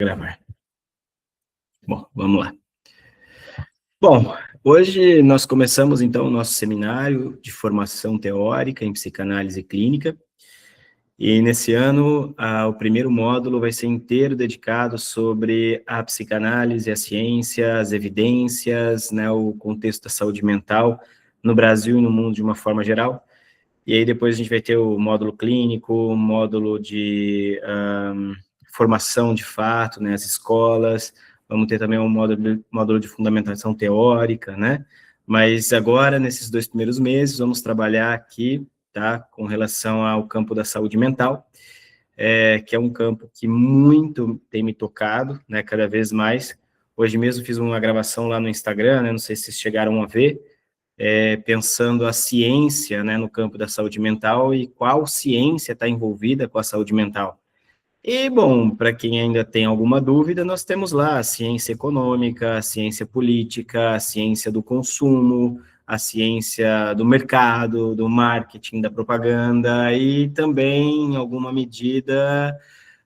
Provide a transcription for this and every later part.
Gravar. Bom, vamos lá. Bom, hoje nós começamos, então, o nosso seminário de formação teórica em psicanálise clínica, e nesse ano, o primeiro módulo vai ser inteiro dedicado sobre a psicanálise, a ciência, as evidências, né, o contexto da saúde mental no Brasil e no mundo de uma forma geral. E aí depois a gente vai ter o módulo clínico, o módulo de formação de fato, né, as escolas, vamos ter também um módulo de fundamentação teórica, né, mas agora, nesses 2 primeiros meses, vamos trabalhar aqui, tá, com relação ao campo da saúde mental, que é um campo que muito tem me tocado, né, cada vez mais. Hoje mesmo fiz uma gravação lá no Instagram, né, não sei se vocês chegaram a ver, pensando a ciência, né, no campo da saúde mental e qual ciência está envolvida com a saúde mental. E, bom, para quem ainda tem alguma dúvida, nós temos lá a ciência econômica, a ciência política, a ciência do consumo, a ciência do mercado, do marketing, da propaganda e também, em alguma medida,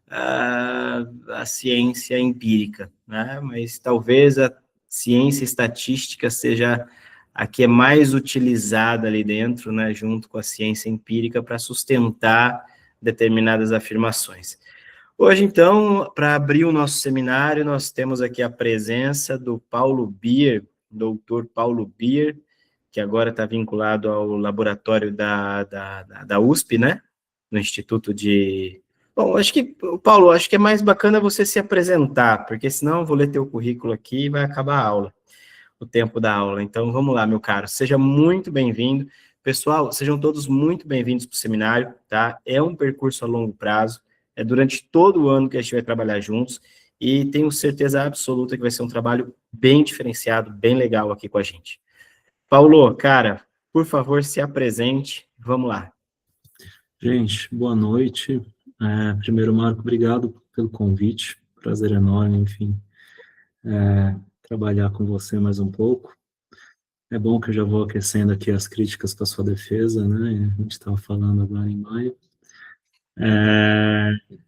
a ciência empírica, né? Mas talvez a ciência estatística seja a que é mais utilizada ali dentro, né, junto com a ciência empírica, para sustentar determinadas afirmações. Hoje, então, para abrir o nosso seminário, nós temos aqui a presença do Paulo Bier, doutor Paulo Bier, que agora está vinculado ao laboratório da USP, né, no Instituto de... Bom, acho que, Paulo, acho que é mais bacana você se apresentar, porque senão eu vou ler teu currículo aqui e vai acabar a aula, o tempo da aula. Então, vamos lá, meu caro, seja muito bem-vindo. Pessoal, sejam todos muito bem-vindos para o seminário, tá? É um percurso a longo prazo, é durante todo o ano que a gente vai trabalhar juntos, e tenho certeza absoluta que vai ser um trabalho bem diferenciado, bem legal aqui com a gente. Paulo, cara, por favor, se apresente, vamos lá. Gente, boa noite. Primeiro, Marco, obrigado pelo convite, prazer enorme, enfim, trabalhar com você mais um pouco. É bom que eu já vou aquecendo aqui as críticas para sua defesa, né? A gente estava falando agora em maio.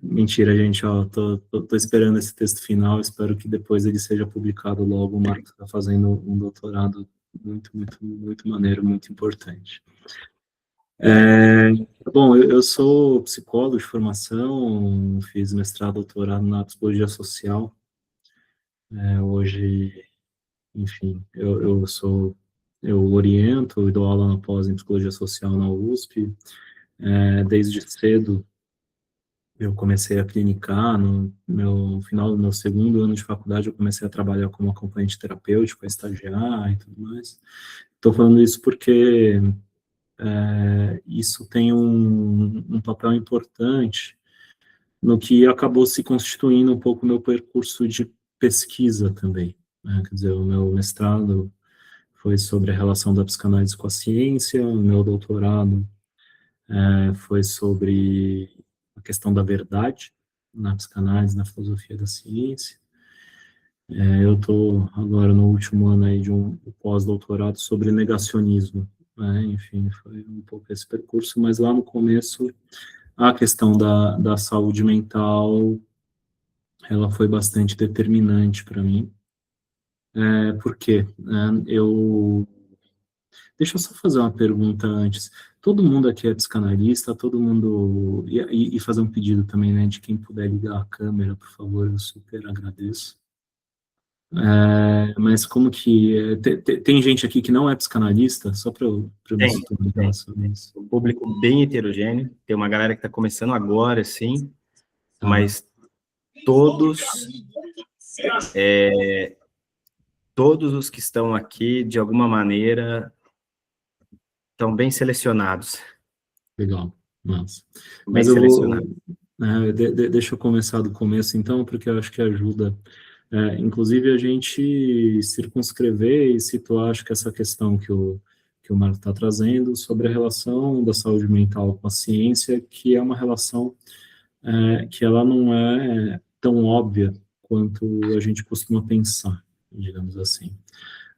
Mentira, gente, ó, tô esperando esse texto final, espero que depois ele seja publicado logo. O Marco está fazendo um doutorado muito maneiro, muito importante. Bom, eu sou psicólogo de formação, fiz mestrado, doutorado na psicologia social. Hoje, enfim, eu oriento e dou aula na pós em psicologia social na USP. Desde cedo eu comecei a clinicar, no final do meu segundo ano de faculdade eu comecei a trabalhar como acompanhante terapêutico, a estagiar e tudo mais. Estou falando isso porque isso tem um papel importante no que acabou se constituindo um pouco o meu percurso de pesquisa também, né? Quer dizer, o meu mestrado foi sobre a relação da psicanálise com a ciência, o meu doutorado foi sobre a questão da verdade na psicanálise, na filosofia da ciência. Eu estou agora no último ano aí de um pós-doutorado sobre negacionismo, né? Enfim, foi um pouco esse percurso, mas lá no começo a questão da saúde mental, ela foi bastante determinante para mim. Por quê? Deixa eu só fazer uma pergunta antes. Todo mundo aqui é psicanalista, todo mundo... E fazer um pedido também, né, de quem puder ligar a câmera, por favor, eu super agradeço. Mas como que... Tem gente aqui que não é psicanalista? Só para eu me situar sobre isso. Um público bem heterogêneo, tem uma galera que está começando agora, sim, mas todos os que estão aqui, de alguma maneira, estão bem selecionados. Legal, nossa. Mas eu vou... Deixa eu começar do começo, então, porque eu acho que ajuda, inclusive, a gente circunscrever e situar, acho que essa questão que o Marco está trazendo sobre a relação da saúde mental com a ciência, que é uma relação que ela não é tão óbvia quanto a gente costuma pensar, digamos assim.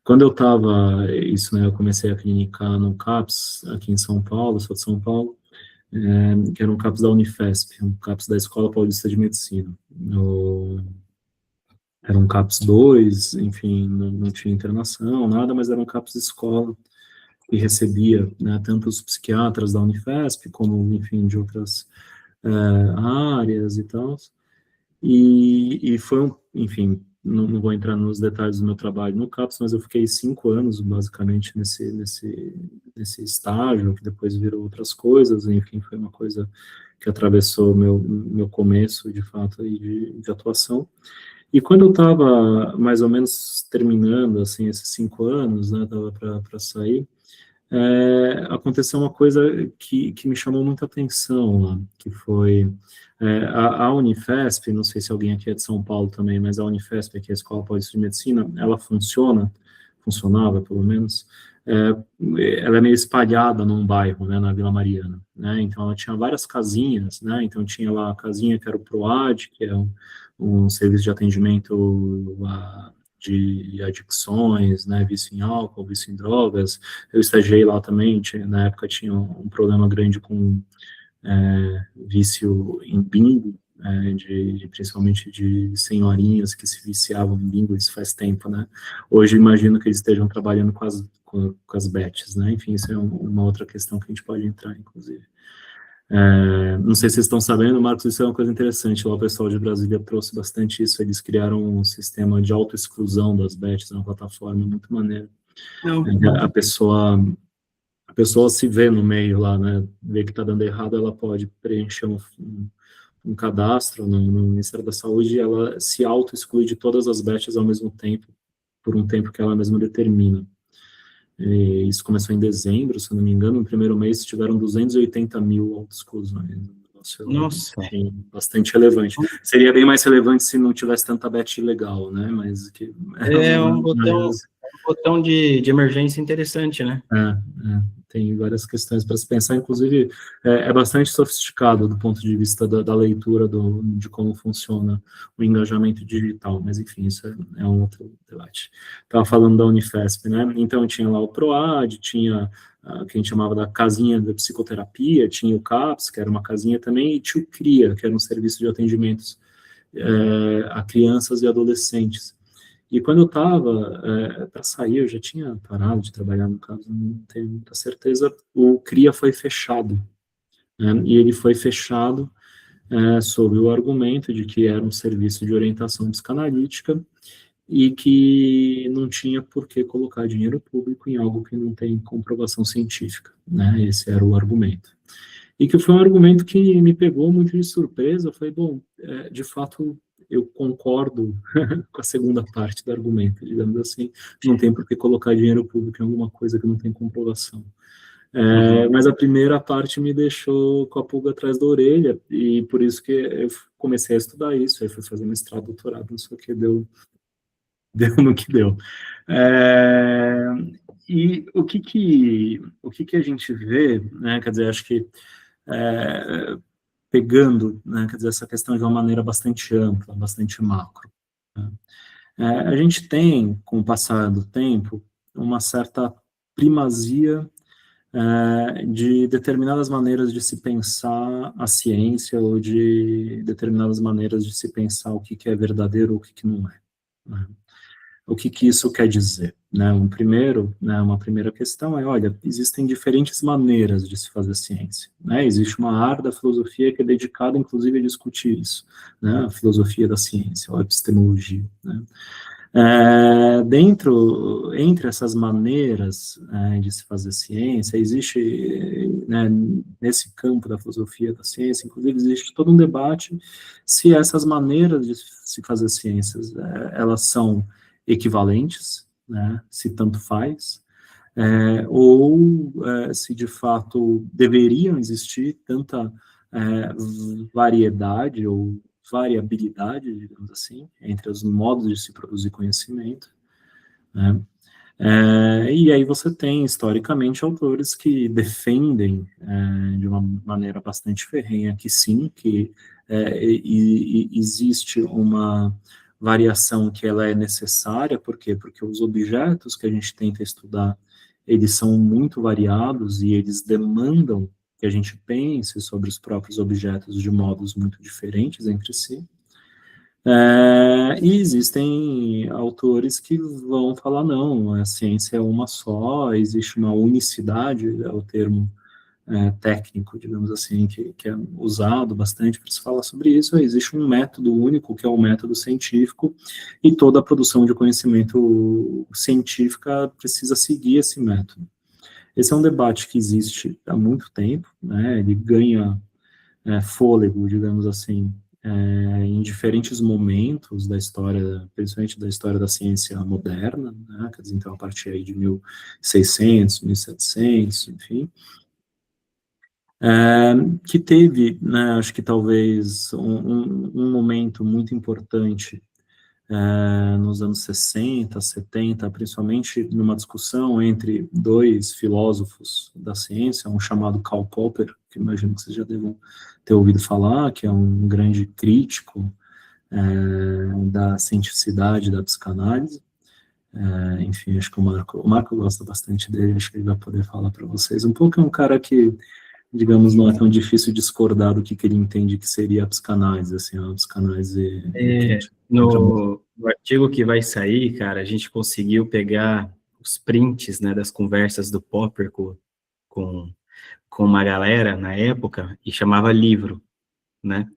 Quando eu estava, eu comecei a clinicar no CAPS, aqui em São Paulo, sou de São Paulo, que era um CAPS da Unifesp, um CAPS da Escola Paulista de Medicina. era um CAPS 2, enfim, não tinha internação, nada, mas era um CAPS escola, e recebia, né, tanto os psiquiatras da Unifesp, como, enfim, de outras áreas e tal, e foi, enfim, não vou entrar nos detalhes do meu trabalho no CAPS, mas eu fiquei 5 anos, basicamente, nesse estágio, que depois virou outras coisas, enfim, foi uma coisa que atravessou meu começo, de fato, aí, de atuação. E quando eu estava mais ou menos terminando, assim, esses 5 anos, né, estava para sair, aconteceu uma coisa que me chamou muita atenção lá, que foi a Unifesp, não sei se alguém aqui é de São Paulo também, mas a Unifesp, que é a Escola Paulista de Medicina, ela funcionava pelo menos, ela é meio espalhada num bairro, né, na Vila Mariana, né, então ela tinha várias casinhas, né, então tinha lá a casinha que era o PROAD, que é um serviço de atendimento de adicções, né, vício em álcool, vício em drogas. Eu estagiei lá também, na época tinha um problema grande com vício em bingo, principalmente de senhorinhas que se viciavam em bingo, isso faz tempo, né? Hoje imagino que eles estejam trabalhando com as bets, né? Enfim, isso é uma outra questão que a gente pode entrar, inclusive. Não sei se vocês estão sabendo, Marcos, isso é uma coisa interessante. Lá o pessoal de Brasília trouxe bastante isso. Eles criaram um sistema de autoexclusão das bets, uma plataforma muito maneira. Não. A pessoa se vê no meio lá, né? Vê que está dando errado, ela pode preencher um cadastro no Ministério da Saúde e ela se auto-exclui de todas as bets ao mesmo tempo, por um tempo que ela mesma determina. E isso começou em dezembro, se eu não me engano, no primeiro mês tiveram 280 mil auto-exclusões. Nossa. Bastante relevante. Seria bem mais relevante se não tivesse tanta bet ilegal, né? Mas um botão de emergência interessante, né? Tem várias questões para se pensar, inclusive é bastante sofisticado do ponto de vista da leitura de como funciona o engajamento digital, mas enfim, isso é um outro debate. Estava falando da Unifesp, né? Então tinha lá o PROAD, tinha que a gente chamava da casinha da psicoterapia, tinha o CAPS, que era uma casinha também, e tinha o CRIA, que era um serviço de atendimentos a crianças e adolescentes. E quando eu estava para sair, eu já tinha parado de trabalhar, no caso, não tenho muita certeza, o CRIA foi fechado, né? E ele foi fechado sob o argumento de que era um serviço de orientação psicanalítica e que não tinha por que colocar dinheiro público em algo que não tem comprovação científica, né? Esse era o argumento. E que foi um argumento que me pegou muito de surpresa. Eu falei, bom, de fato, eu concordo com a segunda parte do argumento, digamos assim, não tem por que colocar dinheiro público em alguma coisa que não tem comprovação. Mas a primeira parte me deixou com a pulga atrás da orelha, e por isso que eu comecei a estudar isso, aí fui fazer mestrado, doutorado, não sei o que, deu no que deu. E o que a gente vê, né, quer dizer, acho que pegando, né, quer dizer, essa questão de uma maneira bastante ampla, bastante macro, né? A gente tem, com o passar do tempo, uma certa primazia de determinadas maneiras de se pensar a ciência ou de determinadas maneiras de se pensar o que é verdadeiro ou o que não é, né? O que isso quer dizer, né? Uma primeira questão é, olha, existem diferentes maneiras de se fazer ciência, né? Existe uma área da filosofia que é dedicada, inclusive, a discutir isso, né? A filosofia da ciência, a epistemologia, né? Entre essas maneiras de se fazer ciência, existe, né, nesse campo da filosofia da ciência, inclusive, existe todo um debate se essas maneiras de se fazer ciências, elas são equivalentes, né, se tanto faz, ou se de fato deveriam existir tanta variedade ou variabilidade, digamos assim, entre os modos de se produzir conhecimento, né? E aí você tem, historicamente, autores que defendem de uma maneira bastante ferrenha que sim, que existe uma variação que ela é necessária. Por quê? Porque os objetos que a gente tenta estudar, eles são muito variados e eles demandam que a gente pense sobre os próprios objetos de modos muito diferentes entre si. E existem tem autores que vão falar, não, a ciência é uma só, existe uma unicidade, é o termo técnico, digamos assim, que é usado bastante para se falar sobre isso. Existe um método único, que é o método científico, e toda a produção de conhecimento científica precisa seguir esse método. Esse é um debate que existe há muito tempo, né? Ele ganha fôlego, digamos assim, em diferentes momentos da história, principalmente da história da ciência moderna, né? Quer dizer, então, a partir aí de 1600, 1700, enfim, que teve, né, acho que talvez um momento muito importante nos anos 60, 70, principalmente numa discussão entre dois filósofos da ciência, um chamado Karl Popper, que imagino que vocês já devam ter ouvido falar, que é um grande crítico da cientificidade da psicanálise. Enfim, acho que o Marco gosta bastante dele, acho que ele vai poder falar para vocês um pouco. É um cara que, digamos, não é tão difícil discordar do que ele entende que seria a psicanálise, assim, a psicanálise... No artigo que vai sair, cara, a gente conseguiu pegar os prints, né, das conversas do Popper com uma galera na época, e chamava livro, né?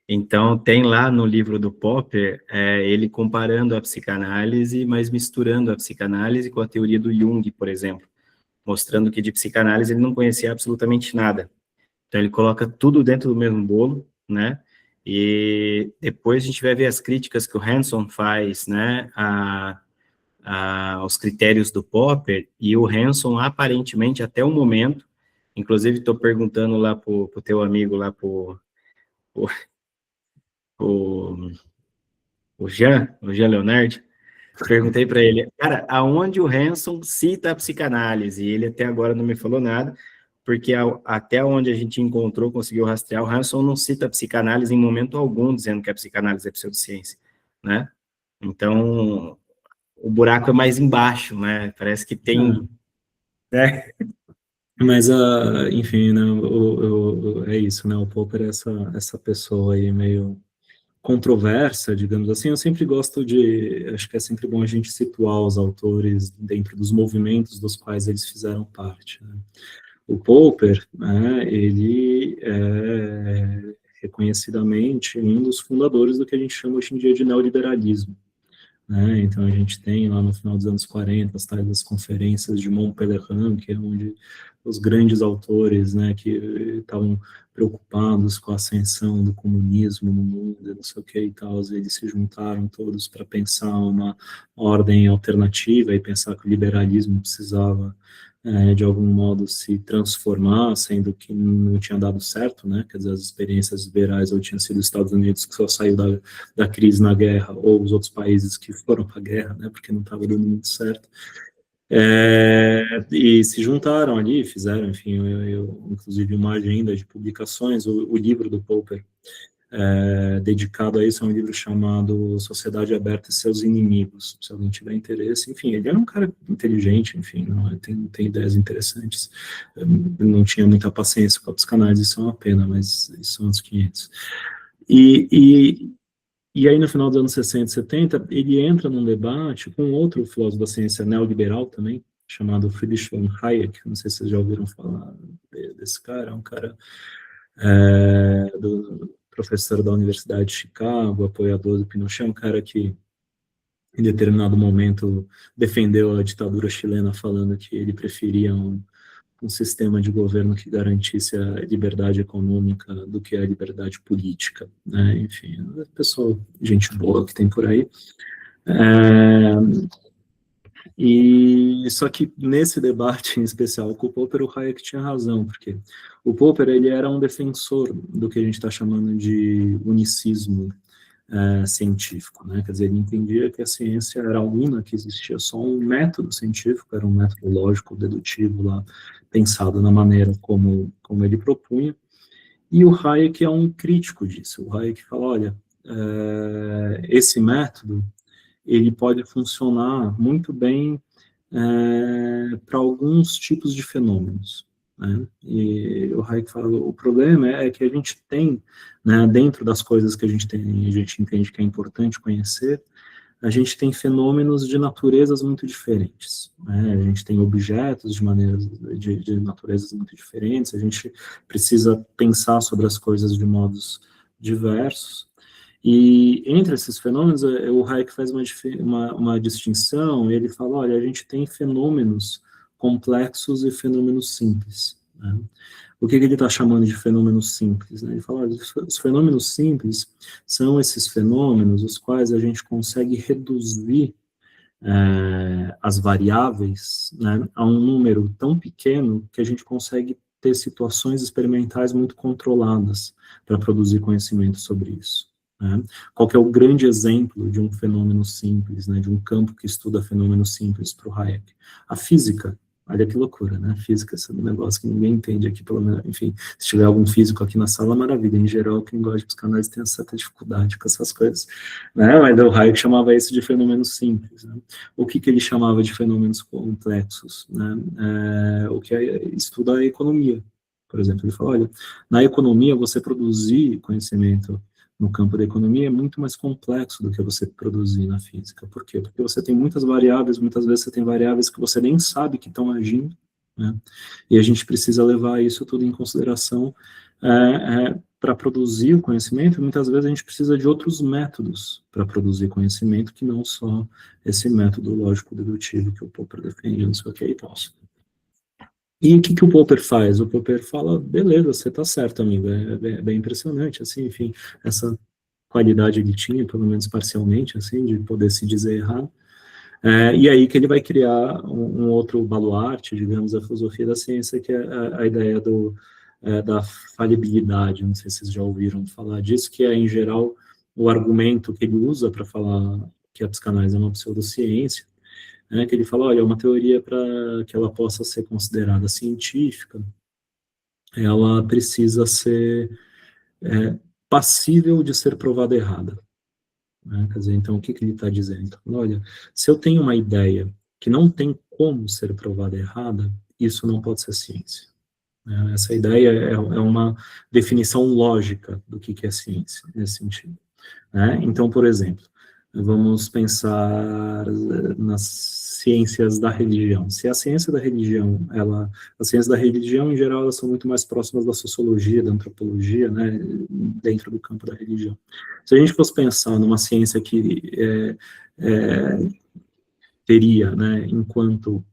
Então, tem lá no livro do Popper, ele comparando a psicanálise, mas misturando a psicanálise com a teoria do Jung, por exemplo, mostrando que de psicanálise ele não conhecia absolutamente nada. Então, ele coloca tudo dentro do mesmo bolo, né? E depois a gente vai ver as críticas que o Hanson faz, né, aos critérios do Popper, e o Hanson, aparentemente, até o momento, inclusive estou perguntando lá para o teu amigo, lá para o Jean Leonard, perguntei para ele, cara, aonde o Hanson cita a psicanálise? E ele até agora não me falou nada, porque até onde a gente encontrou, conseguiu rastrear, o Hanson não cita a psicanálise em momento algum, dizendo que a psicanálise é pseudociência, né? Então, o buraco é mais embaixo, né? Parece que tem... Mas, enfim, né, é isso, né, o Popper é essa pessoa aí meio controversa, digamos assim. Eu sempre gosto acho que é sempre bom a gente situar os autores dentro dos movimentos dos quais eles fizeram parte, né. O Popper, né, ele é reconhecidamente um dos fundadores do que a gente chama hoje em dia de neoliberalismo, né? Então a gente tem lá no final dos anos 40 as tais das conferências de Mont-Pelerin, que é onde os grandes autores, né, que estavam preocupados com a ascensão do comunismo no mundo, não sei o que e tal, eles se juntaram todos para pensar uma ordem alternativa e pensar que o liberalismo precisava de algum modo se transformar, sendo que não tinha dado certo, né, quer dizer, as experiências liberais ou tinham sido os Estados Unidos que só saiu da crise na guerra, ou os outros países que foram para a guerra, né, porque não estava dando muito certo, e se juntaram ali, fizeram, enfim, eu inclusive uma agenda de publicações, o livro do Popper dedicado a isso é um livro chamado Sociedade Aberta e Seus Inimigos, se alguém tiver interesse. Enfim, ele era um cara inteligente, enfim, tem ideias interessantes, não tinha muita paciência com a psicanálise, isso é uma pena, mas isso são outros 500. E aí, no final dos anos 60 e 70, ele entra num debate com outro filósofo da ciência neoliberal também, chamado Friedrich von Hayek, não sei se vocês já ouviram falar desse cara, é um cara professor da Universidade de Chicago, apoiador do Pinochet, um cara que, em determinado momento, defendeu a ditadura chilena, falando que ele preferia um sistema de governo que garantisse a liberdade econômica do que a liberdade política, né? Enfim, pessoal, gente boa que tem por aí. E só que nesse debate em especial com o Popper, o Hayek tinha razão, porque o Popper ele era um defensor do que a gente está chamando de unicismo científico, né? Quer dizer, ele entendia que a ciência era una, que existia só um método científico, era um método lógico, dedutivo lá, pensado na maneira como ele propunha, e o Hayek é um crítico disso. O Hayek fala, olha, esse método ele pode funcionar muito bem para alguns tipos de fenômenos, né? E o Hayek fala, o problema é que a gente tem, né, dentro das coisas que a gente tem, a gente entende que é importante conhecer, a gente tem fenômenos de naturezas muito diferentes, né? A gente tem objetos de naturezas muito diferentes, a gente precisa pensar sobre as coisas de modos diversos, e entre esses fenômenos, o Hayek faz uma distinção, ele fala, olha, a gente tem fenômenos complexos e fenômenos simples, né? O que ele está chamando de fenômenos simples, né? Ele fala, olha, os fenômenos simples são esses fenômenos os quais a gente consegue reduzir as variáveis, né, a um número tão pequeno que a gente consegue ter situações experimentais muito controladas para produzir conhecimento sobre isso, né? Qual que é o grande exemplo de um fenômeno simples, né, de um campo que estuda fenômenos simples para o Hayek? A física. Olha que loucura, né? Física é um negócio que ninguém entende aqui, pelo menos, enfim, se tiver algum físico aqui na sala, maravilha. Em geral, quem gosta de psicanálise tem certa dificuldade com essas coisas, né? Mas o Hayek chamava isso de fenômenos simples, né? O que ele chamava de fenômenos complexos, né? O que estuda a economia, por exemplo. Ele fala, olha, na economia, você produzir conhecimento no campo da economia é muito mais complexo do que você produzir na física. Por quê? Porque você tem muitas variáveis, muitas vezes você tem variáveis que você nem sabe que estão agindo, né? E a gente precisa levar isso tudo em consideração para produzir o conhecimento. Muitas vezes a gente precisa de outros métodos para produzir conhecimento, que não só esse método lógico-dedutivo que o Popper defende, não sei o que e tal. E o que o Popper faz? O Popper fala, beleza, você está certo, amigo, é bem impressionante, assim, enfim, essa qualidade ele tinha, pelo menos parcialmente, assim, de poder se dizer errado. E aí que ele vai criar um outro baluarte, digamos, da filosofia da ciência, que é a ideia da falibilidade. Não sei se vocês já ouviram falar disso, que é, em geral, o argumento que ele usa para falar que a psicanálise é uma pseudociência, né, que ele fala, olha, uma teoria para que ela possa ser considerada científica, ela precisa ser passível de ser provada errada, né? Quer dizer, então, o que ele está dizendo? Olha, se eu tenho uma ideia que não tem como ser provada errada, isso não pode ser ciência, né? Essa ideia é uma definição lógica do que é ciência, nesse sentido, né? Então, por exemplo, vamos pensar nas ciências da religião. Se a ciência da religião, as ciências da religião, em geral, elas são muito mais próximas da sociologia, da antropologia, né, dentro do campo da religião. Se a gente fosse pensar numa ciência que teria, né, enquanto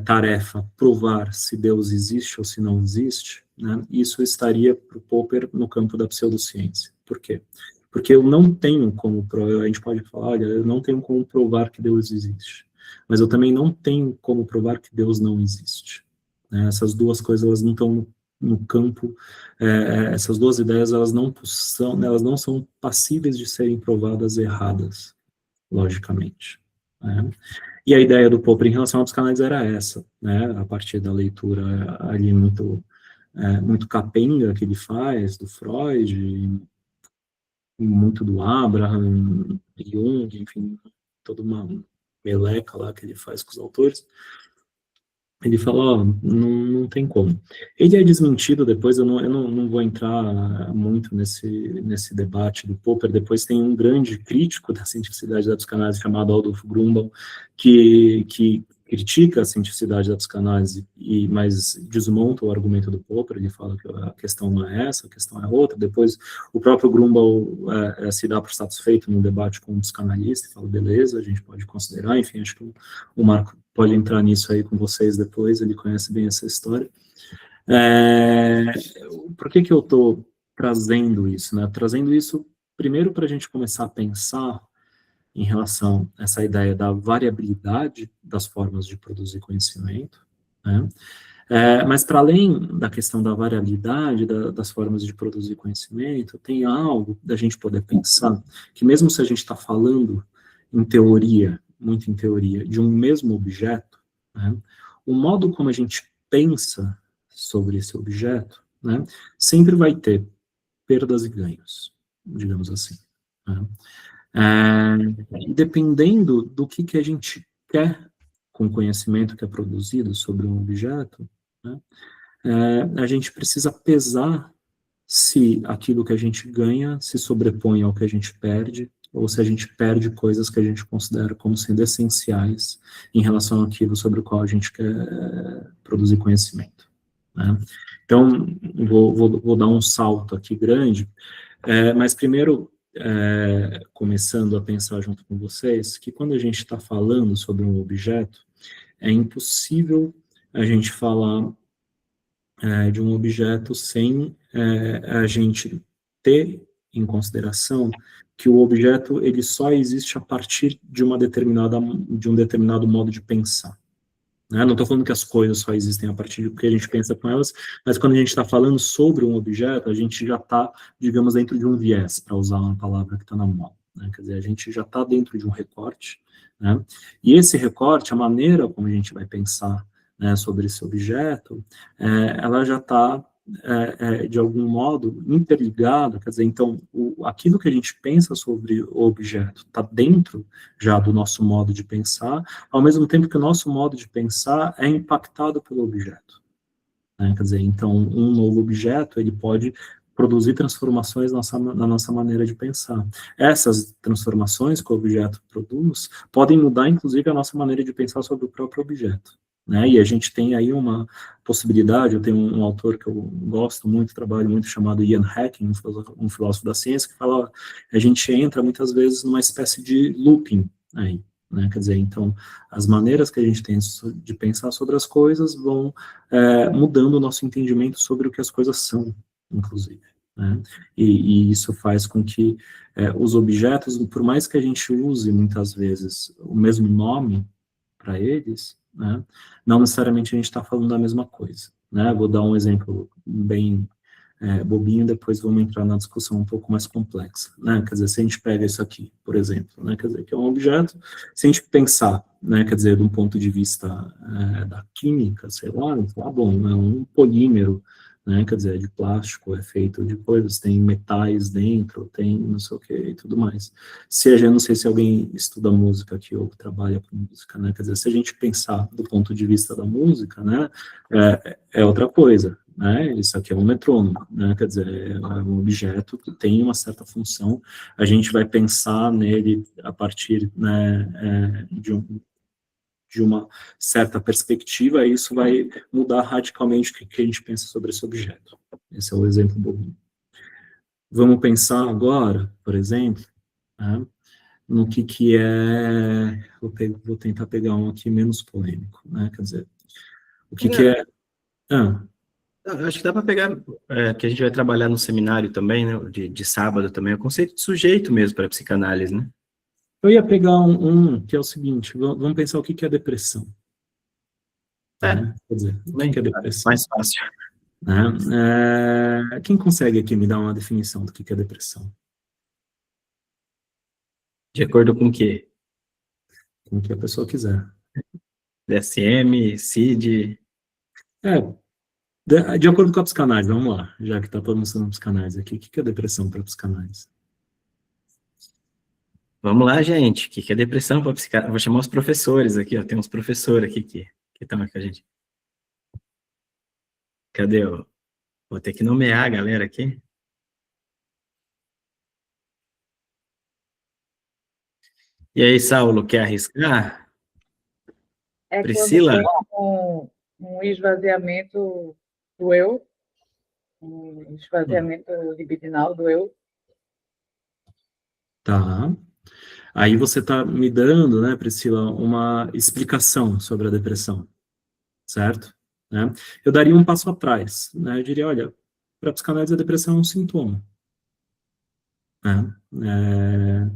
tarefa, provar se Deus existe ou se não existe, né, isso estaria para o Popper no campo da pseudociência. Por quê? Porque eu não tenho como provar, a gente pode falar, olha, eu não tenho como provar que Deus existe, mas eu também não tenho como provar que Deus não existe, né? Essas duas coisas, elas não estão no campo, essas duas ideias, elas não são passíveis de serem provadas erradas, logicamente, né? E a ideia do Popper em relação à psicanálise era essa, né? A partir da leitura ali muito capenga que ele faz, do Freud, muito do Abraham, Jung, enfim, toda uma meleca lá que ele faz com os autores. Ele fala, ó, não tem como. Ele é desmentido depois, eu não vou entrar muito nesse debate do Popper. Depois tem um grande crítico da cientificidade da psicanálise chamado Adolf Grunbaum, que critica a cientificidade da psicanálise, mas desmonta o argumento do Popper. Ele fala que a questão não é essa, a questão é outra. Depois o próprio Grunbaum se dá por satisfeito no debate com um psicanalista e fala, beleza, a gente pode considerar. Enfim, acho que o Marco pode entrar nisso aí com vocês depois, ele conhece bem essa história. Por que eu estou trazendo isso, né? Trazendo isso, primeiro, para a gente começar a pensar em relação a essa ideia da variabilidade das formas de produzir conhecimento, né? Mas, para além da questão da variabilidade das formas de produzir conhecimento, tem algo da gente poder pensar que, mesmo se a gente está falando em teoria, muito em teoria, de um mesmo objeto, né, o modo como a gente pensa sobre esse objeto, né, sempre vai ter perdas e ganhos, digamos assim, né? Dependendo do que a gente quer com o conhecimento que é produzido sobre um objeto, né, a gente precisa pesar se aquilo que a gente ganha se sobrepõe ao que a gente perde, ou se a gente perde coisas que a gente considera como sendo essenciais em relação àquilo sobre o qual a gente quer produzir conhecimento, né? Então, vou dar um salto aqui grande, mas primeiro, começando a pensar junto com vocês, que quando a gente está falando sobre um objeto, é impossível a gente falar de um objeto sem a gente ter em consideração que o objeto ele só existe a partir de um determinado modo de pensar, né? Não estou falando que as coisas só existem a partir do que a gente pensa com elas, mas quando a gente está falando sobre um objeto, a gente já está, digamos, dentro de um viés, para usar uma palavra que está na moda, né? Quer dizer, a gente já está dentro de um recorte, né? E esse recorte, a maneira como a gente vai pensar, né, sobre esse objeto, ela já está, de algum modo, interligada, quer dizer, então, aquilo que a gente pensa sobre o objeto está dentro já do nosso modo de pensar, ao mesmo tempo que o nosso modo de pensar é impactado pelo objeto, né? Quer dizer, então, um novo objeto, ele pode produzir transformações na nossa maneira de pensar. Essas transformações que o objeto produz podem mudar, inclusive, a nossa maneira de pensar sobre o próprio objeto, né? E a gente tem aí uma possibilidade, eu tenho um autor que eu gosto muito, trabalho muito, chamado Ian Hacking, um filósofo da ciência, que fala, a gente entra muitas vezes numa espécie de looping aí, né? Quer dizer, então, as maneiras que a gente tem de pensar sobre as coisas vão mudando o nosso entendimento sobre o que as coisas são, inclusive, né? E isso faz com que os objetos, por mais que a gente use muitas vezes o mesmo nome para eles, né, não necessariamente a gente está falando da mesma coisa, né? Vou dar um exemplo bem bobinho, depois vamos entrar na discussão um pouco mais complexa, né? Quer dizer, se a gente pega isso aqui, por exemplo, né, quer dizer, que é um objeto, se a gente pensar, né, quer dizer, de um ponto de vista da química, sei lá, bom, é um polímero, né, quer dizer, é de plástico, é feito de coisas, tem metais dentro, tem não sei o que e tudo mais. Eu não sei se alguém estuda música aqui ou trabalha com música, né, quer dizer, se a gente pensar do ponto de vista da música, né, é outra coisa, né, isso aqui é um metrônomo, né, quer dizer, é um objeto que tem uma certa função, a gente vai pensar nele a partir, né, de uma certa perspectiva, e isso vai mudar radicalmente o que a gente pensa sobre esse objeto. Esse é o exemplo bobinho. Vamos pensar agora, por exemplo, né, no que é... Vou tentar pegar um aqui menos polêmico, né, quer dizer, o que é... Acho que dá para pegar, que a gente vai trabalhar no seminário também, né, de sábado também, o conceito de sujeito mesmo para a psicanálise, né? Eu ia pegar um que é o seguinte, vamos pensar o que é depressão. Né? Quer dizer, o que é depressão? Mais fácil. Né? Quem consegue aqui me dar uma definição do que é depressão? De acordo com o quê? Com o que a pessoa quiser. DSM, CID... De acordo com a psicanálise, vamos lá, já que está pronunciando psicanálise aqui, o que é depressão para a psicanálise? Vamos lá, gente, o que é depressão para psicanálise? Vou chamar os professores aqui, ó, tem uns professores aqui que estão aqui com a gente. Cadê? Vou ter que nomear a galera aqui. E aí, Saulo, quer arriscar? Priscila? Quando tem um esvaziamento do eu, um esvaziamento libidinal do eu. Tá. Aí você está me dando, né, Priscila, uma explicação sobre a depressão, certo? Né? Eu daria um passo atrás, né? Eu diria, olha, para a psicanálise a depressão é um sintoma. Né?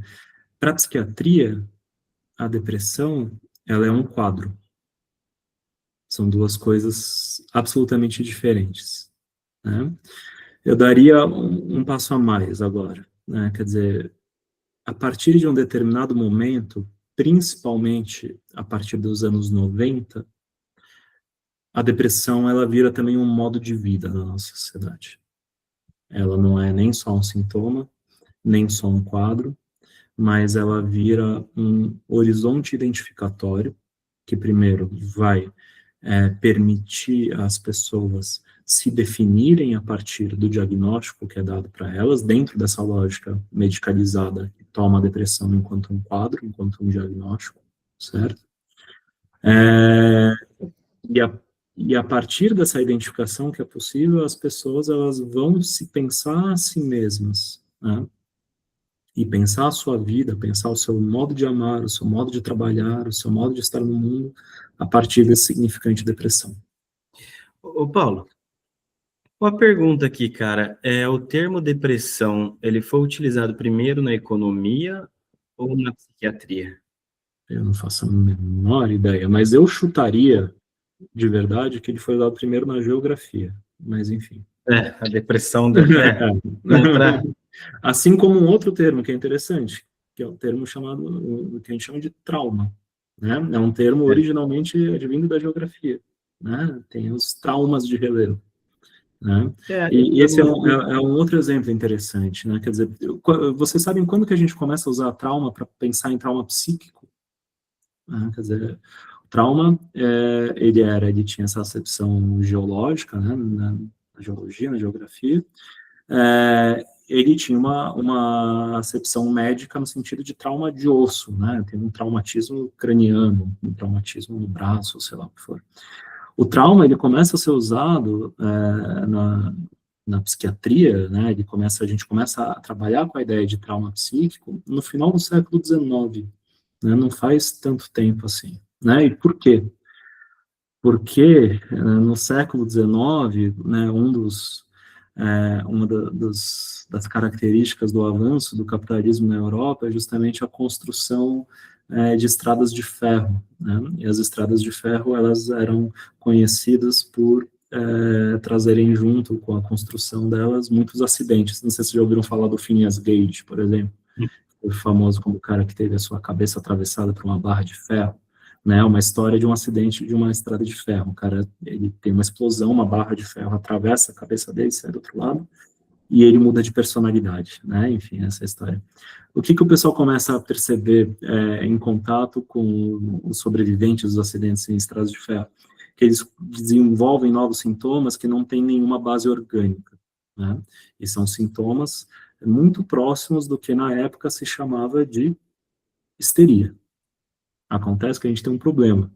Para a psiquiatria, a depressão, ela é um quadro. São duas coisas absolutamente diferentes. Né? Eu daria um passo a mais agora, né? Quer dizer, a partir de um determinado momento, principalmente a partir dos anos 90, a depressão ela vira também um modo de vida na nossa sociedade. Ela não é nem só um sintoma, nem só um quadro, mas ela vira um horizonte identificatório que primeiro vai permitir às pessoas se definirem a partir do diagnóstico que é dado para elas, dentro dessa lógica medicalizada, que toma a depressão enquanto um quadro, enquanto um diagnóstico, certo? E a partir dessa identificação que é possível, as pessoas elas vão se pensar a si mesmas, né? E pensar a sua vida, pensar o seu modo de amar, o seu modo de trabalhar, o seu modo de estar no mundo, a partir desse significante depressão. Ô, Paulo, uma pergunta aqui, cara. O termo depressão, ele foi utilizado primeiro na economia ou na psiquiatria? Eu não faço a menor ideia, mas eu chutaria, de verdade, que ele foi usado primeiro na geografia, mas enfim. A depressão outra... Assim como um outro termo que é interessante, que é o termo chamado, que a gente chama de trauma, né? É um termo originalmente advindo da geografia, né? Tem os traumas de relevo, né? E esse é um outro exemplo interessante, né? Quer dizer, vocês sabem quando que a gente começa a usar trauma para pensar em trauma psíquico? Quer dizer, o trauma, ele tinha essa acepção geológica, né? Na geologia, na geografia, ele tinha uma acepção médica no sentido de trauma de osso, né? Tem um traumatismo craniano, um traumatismo no braço, sei lá o que for. O trauma, ele começa a ser usado na psiquiatria, né? A gente começa a trabalhar com a ideia de trauma psíquico no final do século XIX, né? Não faz tanto tempo assim, né? E por quê? Porque no século XIX, né, uma das características do avanço do capitalismo na Europa é justamente a construção de estradas de ferro, né? E as estradas de ferro, elas eram conhecidas por trazerem junto com a construção delas muitos acidentes. Não sei se já ouviram falar do Phineas Gage, por exemplo, foi famoso como o cara que teve a sua cabeça atravessada por uma barra de ferro, né? Uma história de um acidente de uma estrada de ferro. O cara, ele tem uma explosão, uma barra de ferro atravessa a cabeça dele, sai do outro lado, e ele muda de personalidade, né? Enfim, essa é a história. O que o pessoal começa a perceber em contato com os sobreviventes dos acidentes em estradas de ferro? Que eles desenvolvem novos sintomas que não têm nenhuma base orgânica, né? E são sintomas muito próximos do que na época se chamava de histeria. Acontece que a gente tem um problema,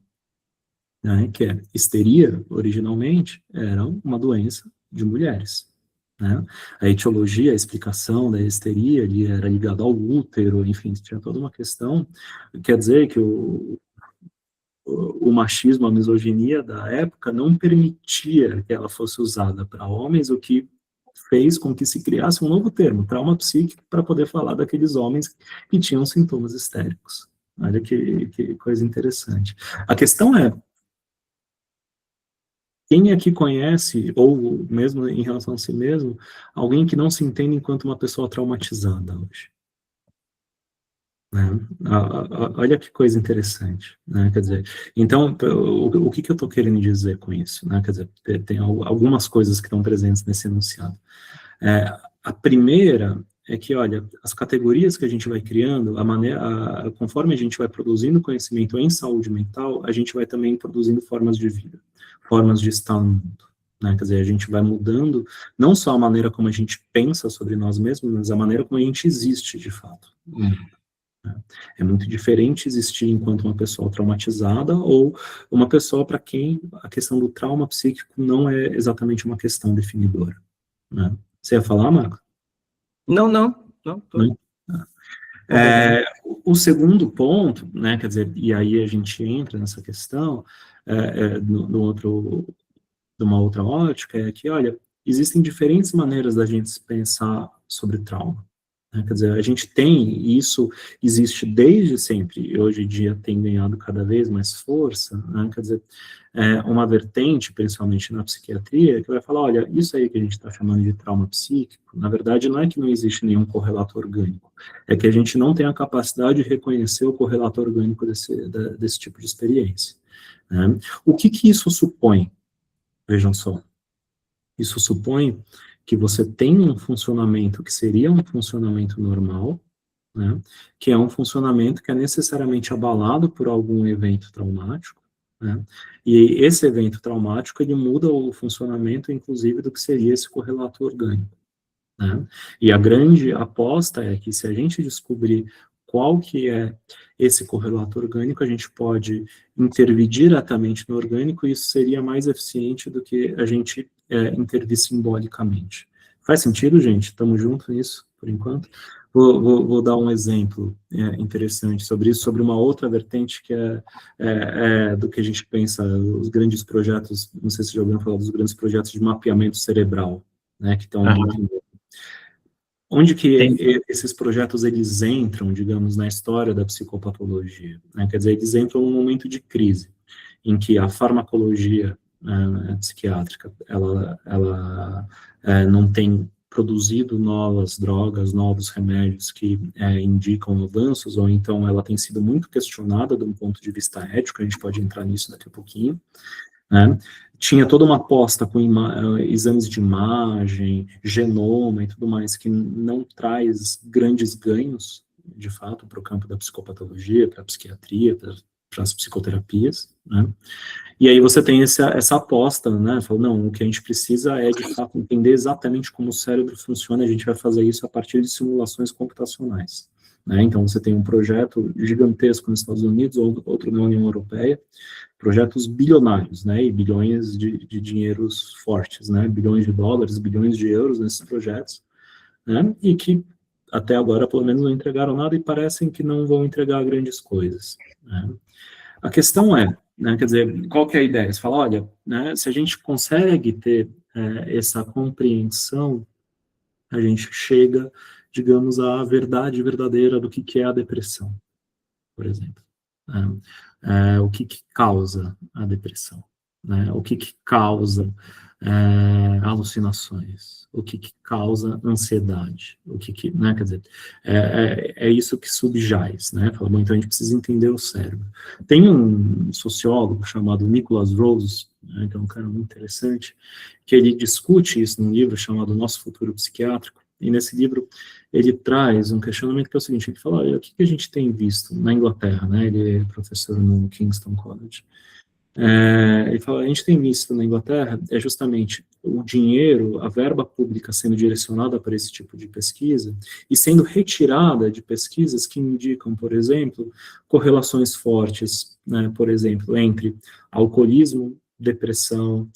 né, que é histeria, originalmente, era uma doença de mulheres, né? A etiologia, a explicação da histeria ali era ligada ao útero, enfim, tinha toda uma questão. Quer dizer que o machismo, a misoginia da época não permitia que ela fosse usada para homens, o que fez com que se criasse um novo termo, trauma psíquico, para poder falar daqueles homens que tinham sintomas histéricos. Olha que coisa interessante. A questão é, quem aqui conhece, ou mesmo em relação a si mesmo, alguém que não se entende enquanto uma pessoa traumatizada hoje? Né? Olha que coisa interessante, né? Quer dizer, então, o que eu estou querendo dizer com isso? Né? Quer dizer, tem algumas coisas que estão presentes nesse enunciado. A primeira é que, olha, as categorias que a gente vai criando, conforme a gente vai produzindo conhecimento em saúde mental, a gente vai também produzindo formas de vida, formas de estar no mundo, né? Quer dizer, a gente vai mudando não só a maneira como a gente pensa sobre nós mesmos, mas a maneira como a gente existe, de fato. É muito diferente existir enquanto uma pessoa traumatizada ou uma pessoa para quem a questão do trauma psíquico não é exatamente uma questão definidora, né? Você ia falar, Marco? Não. O segundo ponto, né, quer dizer, e aí a gente entra nessa questão de uma outra ótica, é que, olha, existem diferentes maneiras da gente pensar sobre trauma. Né? Quer dizer, a gente tem, isso existe desde sempre, e hoje em dia tem ganhado cada vez mais força, né? Quer dizer, uma vertente, principalmente na psiquiatria, que vai falar, olha, isso aí que a gente está chamando de trauma psíquico, na verdade não é que não existe nenhum correlato orgânico, é que a gente não tem a capacidade de reconhecer o correlato orgânico desse tipo de experiência. Né? O que isso supõe? Vejam só, isso supõe que você tem um funcionamento que seria um funcionamento normal, né, que é um funcionamento que é necessariamente abalado por algum evento traumático, né? E esse evento traumático, ele muda o funcionamento, inclusive, do que seria esse correlato orgânico, né? E a grande aposta é que, se a gente descobrir qual que é esse correlato orgânico, a gente pode intervir diretamente no orgânico, e isso seria mais eficiente do que a gente intervir simbolicamente. Faz sentido, gente? Estamos juntos nisso, por enquanto? Vou dar um exemplo interessante sobre isso, sobre uma outra vertente que do que a gente pensa, os grandes projetos, não sei se já ouviram falar dos grandes projetos de mapeamento cerebral, né, que estão muito... Onde que esses projetos, eles entram, digamos, na história da psicopatologia, né? Quer dizer, eles entram num momento de crise, em que a farmacologia psiquiátrica, ela não tem produzido novas drogas, novos remédios que indicam avanços, ou então ela tem sido muito questionada de um ponto de vista ético, a gente pode entrar nisso daqui a pouquinho, né? Tinha toda uma aposta com exames de imagem, genoma e tudo mais, que não traz grandes ganhos, de fato, para o campo da psicopatologia, para a psiquiatria, para as psicoterapias, né? E aí você tem essa aposta, né? Fala, não, o que a gente precisa é, de fato, entender exatamente como o cérebro funciona, a gente vai fazer isso a partir de simulações computacionais, né? Então, você tem um projeto gigantesco nos Estados Unidos, outro na União Europeia, projetos bilionários, né, e bilhões de dinheiros fortes, né, bilhões de dólares, bilhões de euros nesses projetos, né, e que até agora, pelo menos, não entregaram nada e parecem que não vão entregar grandes coisas, né. A questão é, né, quer dizer, qual que é a ideia? Você fala, olha, né, se a gente consegue ter essa compreensão, a gente chega, digamos, à verdade verdadeira do que é a depressão, por exemplo, né? O que causa a depressão, né? O que causa alucinações, o que causa ansiedade, né? Quer dizer, é isso que subjaz, né? Fala, bom, então a gente precisa entender o cérebro. Tem um sociólogo chamado Nicholas Rose, né, que é um cara muito interessante, que ele discute isso num livro chamado Nosso Futuro Psiquiátrico, e nesse livro ele traz um questionamento que é o seguinte, ele fala, olha, o que a gente tem visto na Inglaterra, né, ele é professor no Kingston College, ele fala, a gente tem visto na Inglaterra justamente o dinheiro, a verba pública sendo direcionada para esse tipo de pesquisa e sendo retirada de pesquisas que indicam, por exemplo, correlações fortes, né, por exemplo, entre alcoolismo, depressão,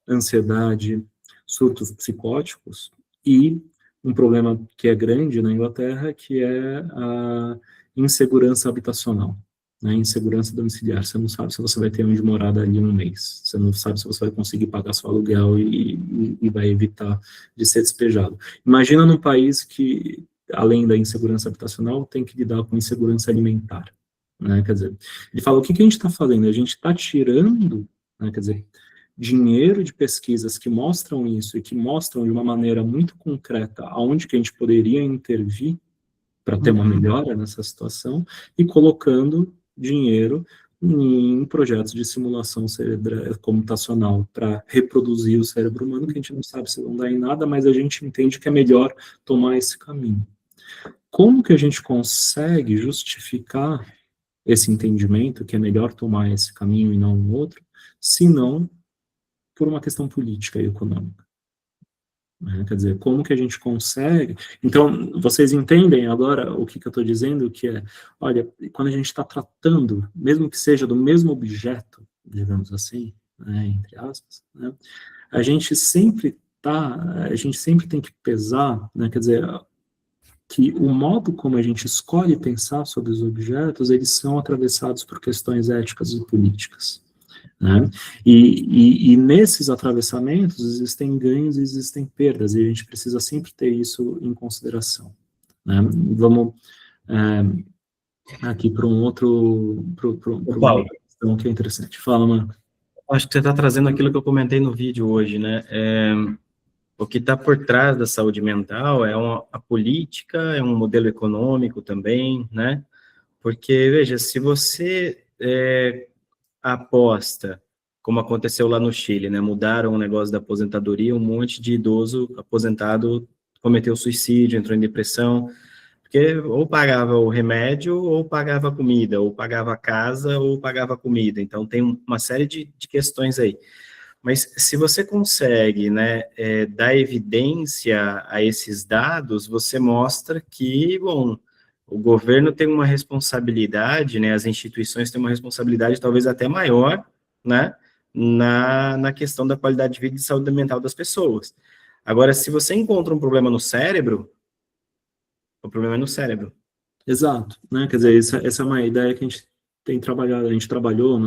ansiedade, surtos psicóticos e um problema que é grande na Inglaterra, que é a insegurança habitacional, né, insegurança domiciliar. Você não sabe se você vai ter onde morar dali um mês, você não sabe se você vai conseguir pagar seu aluguel e vai evitar de ser despejado. Imagina num país que, além da insegurança habitacional, tem que lidar com insegurança alimentar, né, quer dizer, ele fala, o que a gente está fazendo? A gente está tirando, né, quer dizer, dinheiro de pesquisas que mostram isso e que mostram de uma maneira muito concreta aonde que a gente poderia intervir para ter uma melhora nessa situação e colocando dinheiro em projetos de simulação computacional para reproduzir o cérebro humano, que a gente não sabe se vão dar em nada, mas a gente entende que é melhor tomar esse caminho. Como que a gente consegue justificar esse entendimento que é melhor tomar esse caminho e não um outro, se não por uma questão política e econômica? Né? Quer dizer, como que a gente consegue... Então, vocês entendem agora o que eu estou dizendo, que é, olha, quando a gente está tratando, mesmo que seja do mesmo objeto, digamos assim, né, entre aspas, né, a gente sempre tem que pesar, né, quer dizer, que o modo como a gente escolhe pensar sobre os objetos, eles são atravessados por questões éticas e políticas, né? E nesses atravessamentos existem ganhos e existem perdas, e a gente precisa sempre ter isso em consideração, né? Vamos aqui para uma outra questão que é interessante. Fala, Marco. Acho que você está trazendo aquilo que eu comentei no vídeo hoje, né? O que está por trás da saúde mental é a política, é um modelo econômico também, né? Porque, veja, se você aposta, como aconteceu lá no Chile, né? Mudaram o negócio da aposentadoria, um monte de idoso aposentado cometeu suicídio, entrou em depressão, Porque ou pagava o remédio, ou pagava a comida, ou pagava a casa, ou pagava a comida. Então, tem uma série de questões aí. Mas se você consegue, né, dar evidência a esses dados, você mostra que, bom, o governo tem uma responsabilidade, né, as instituições têm uma responsabilidade talvez até maior, né, na questão da qualidade de vida e saúde mental das pessoas. Agora, se você encontra um problema no cérebro, o problema é no cérebro. Exato, né? Quer dizer, essa é uma ideia que a gente tem trabalhado, a gente trabalhou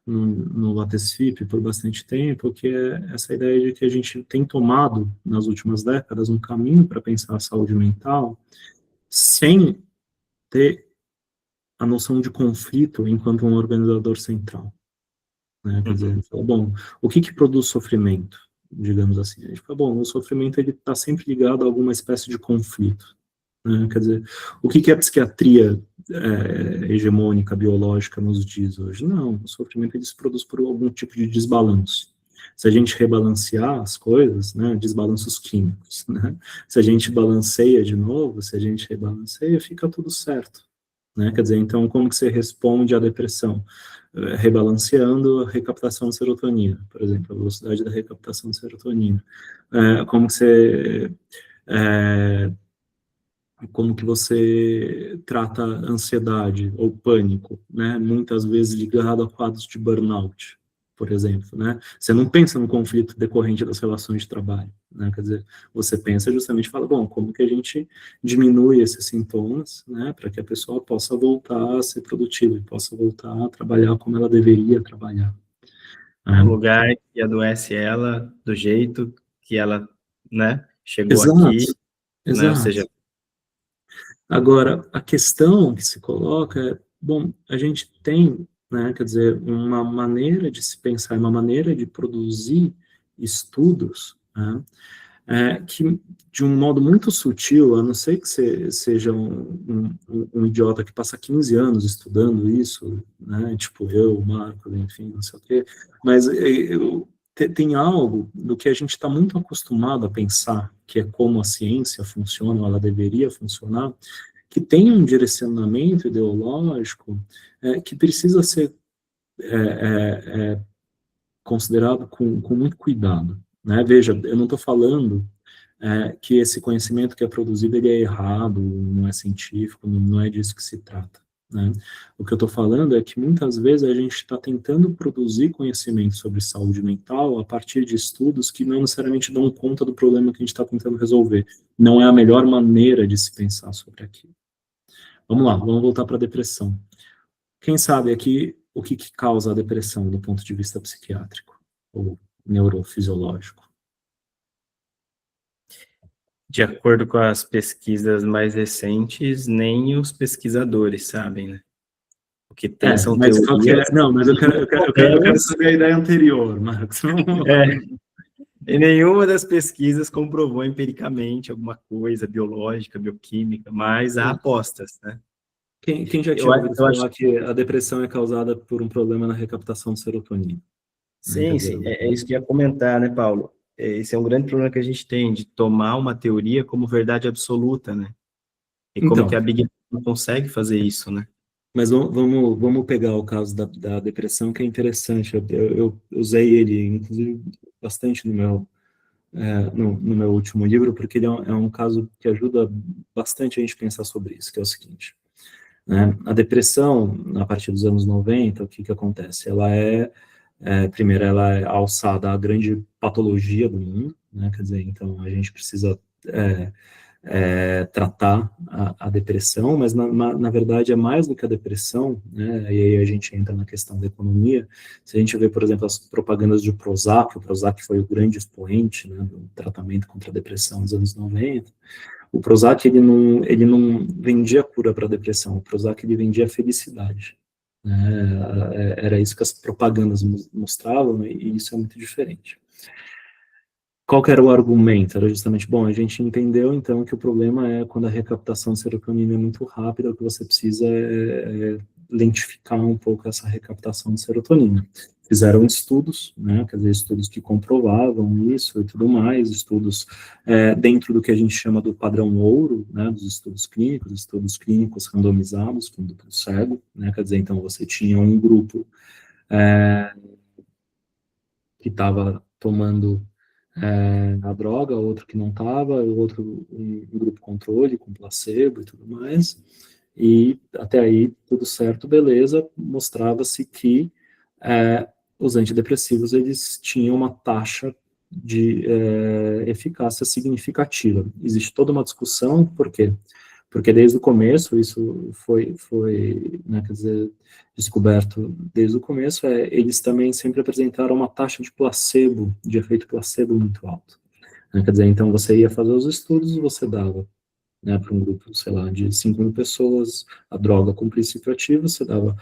no LatexFIP por bastante tempo, que é essa ideia de que a gente tem tomado, nas últimas décadas, um caminho para pensar a saúde mental sem ter a noção de conflito enquanto um organizador central. Né? Quer dizer, bom, o que produz sofrimento, digamos assim? A gente fala, bom, o sofrimento está sempre ligado a alguma espécie de conflito. Né? Quer dizer, o que a psiquiatria hegemônica, biológica nos diz hoje? Não, o sofrimento ele se produz por algum tipo de desbalanço. Se a gente rebalancear as coisas, né, desbalanços químicos, né, se a gente balanceia de novo, se a gente rebalanceia, fica tudo certo. Né? Quer dizer, então, como que você responde à depressão? Rebalanceando a recaptação de serotonina, por exemplo, a velocidade da recaptação de serotonina. Como que você trata ansiedade ou pânico, né? Muitas vezes ligado a quadros de burnout, por exemplo, né? Você não pensa no conflito decorrente das relações de trabalho, né? Quer dizer, você pensa justamente, fala, bom, como que a gente diminui esses sintomas, né? Para que a pessoa possa voltar a ser produtiva e possa voltar a trabalhar como ela deveria trabalhar. Um lugar que adoece ela do jeito que ela, né, chegou Exato, aqui, né? Ou exato. seja, Agora, a questão que se coloca é, bom, a gente tem, né, quer dizer, uma maneira de se pensar, uma maneira de produzir estudos, né, que de um modo muito sutil, a não ser que você seja um idiota que passa 15 anos estudando isso, né, tipo eu, o Marco, enfim, não sei o quê, mas tem algo do que a gente está muito acostumado a pensar, que é como a ciência funciona, ou ela deveria funcionar, que tem um direcionamento ideológico que precisa ser considerado com muito cuidado. Né? Veja, eu não estou falando que esse conhecimento que é produzido ele é errado, não é científico, não é disso que se trata. Né? O que eu estou falando é que muitas vezes a gente está tentando produzir conhecimento sobre saúde mental a partir de estudos que não necessariamente dão conta do problema que a gente está tentando resolver. Não é a melhor maneira de se pensar sobre aquilo. Vamos lá, vamos voltar para a depressão. Quem sabe aqui o que causa a depressão do ponto de vista psiquiátrico ou neurofisiológico? de acordo com as pesquisas mais recentes, nem os pesquisadores sabem, né? O que tem são mas teorias. não, mas eu quero saber a ideia anterior, Marcos. E nenhuma das pesquisas comprovou empiricamente alguma coisa biológica, bioquímica, mas há apostas, né? Quem já tinha ouvido falar que a depressão é causada por um problema na recaptação de serotonina? Sim, sim, é isso que eu ia comentar, né, Paulo? Esse é um grande problema que a gente tem, de tomar uma teoria como verdade absoluta, né? E como que a Big Data não consegue fazer isso, né? Mas vamos pegar o caso da depressão, que é interessante. Eu usei ele, inclusive, bastante no meu último livro, porque ele é um caso que ajuda bastante a gente pensar sobre isso, que é o seguinte. Né? A depressão, a partir dos anos 90, o que acontece? Ela primeiro, ela é alçada à grande patologia do mundo, né? Quer dizer, então a gente precisa tratar a depressão, mas na verdade é mais do que a depressão, né? E aí a gente entra na questão da economia. Se a gente vê, por exemplo, as propagandas de Prozac, o Prozac foi o grande expoente, né, do tratamento contra a depressão nos anos 90, o Prozac ele não vendia cura para a depressão, o Prozac ele vendia felicidade. Né? Era isso que as propagandas mostravam, e isso é muito diferente. Qual que era o argumento? Era justamente, bom, a gente entendeu, então, que o problema é quando a recaptação de serotonina é muito rápida, o que você precisa lentificar um pouco essa recaptação de serotonina. fizeram estudos, né, quer dizer, estudos que comprovavam isso e tudo mais, estudos dentro do que a gente chama do padrão ouro, né, dos estudos clínicos randomizados, com duplo cego, né, quer dizer, então você tinha um grupo que estava tomando a droga, outro que não estava, outro um grupo controle com placebo e tudo mais, e até aí tudo certo, beleza, mostrava-se que os antidepressivos eles tinham uma taxa de eficácia significativa. Existe toda uma discussão, por quê? Porque desde o começo, isso foi né, quer dizer, descoberto desde o começo, eles também sempre apresentaram uma taxa de placebo, de efeito placebo muito alto. Né, quer dizer, então você ia fazer os estudos e você dava, né, para um grupo, sei lá, de 5.000 pessoas, a droga com princípio ativo, você dava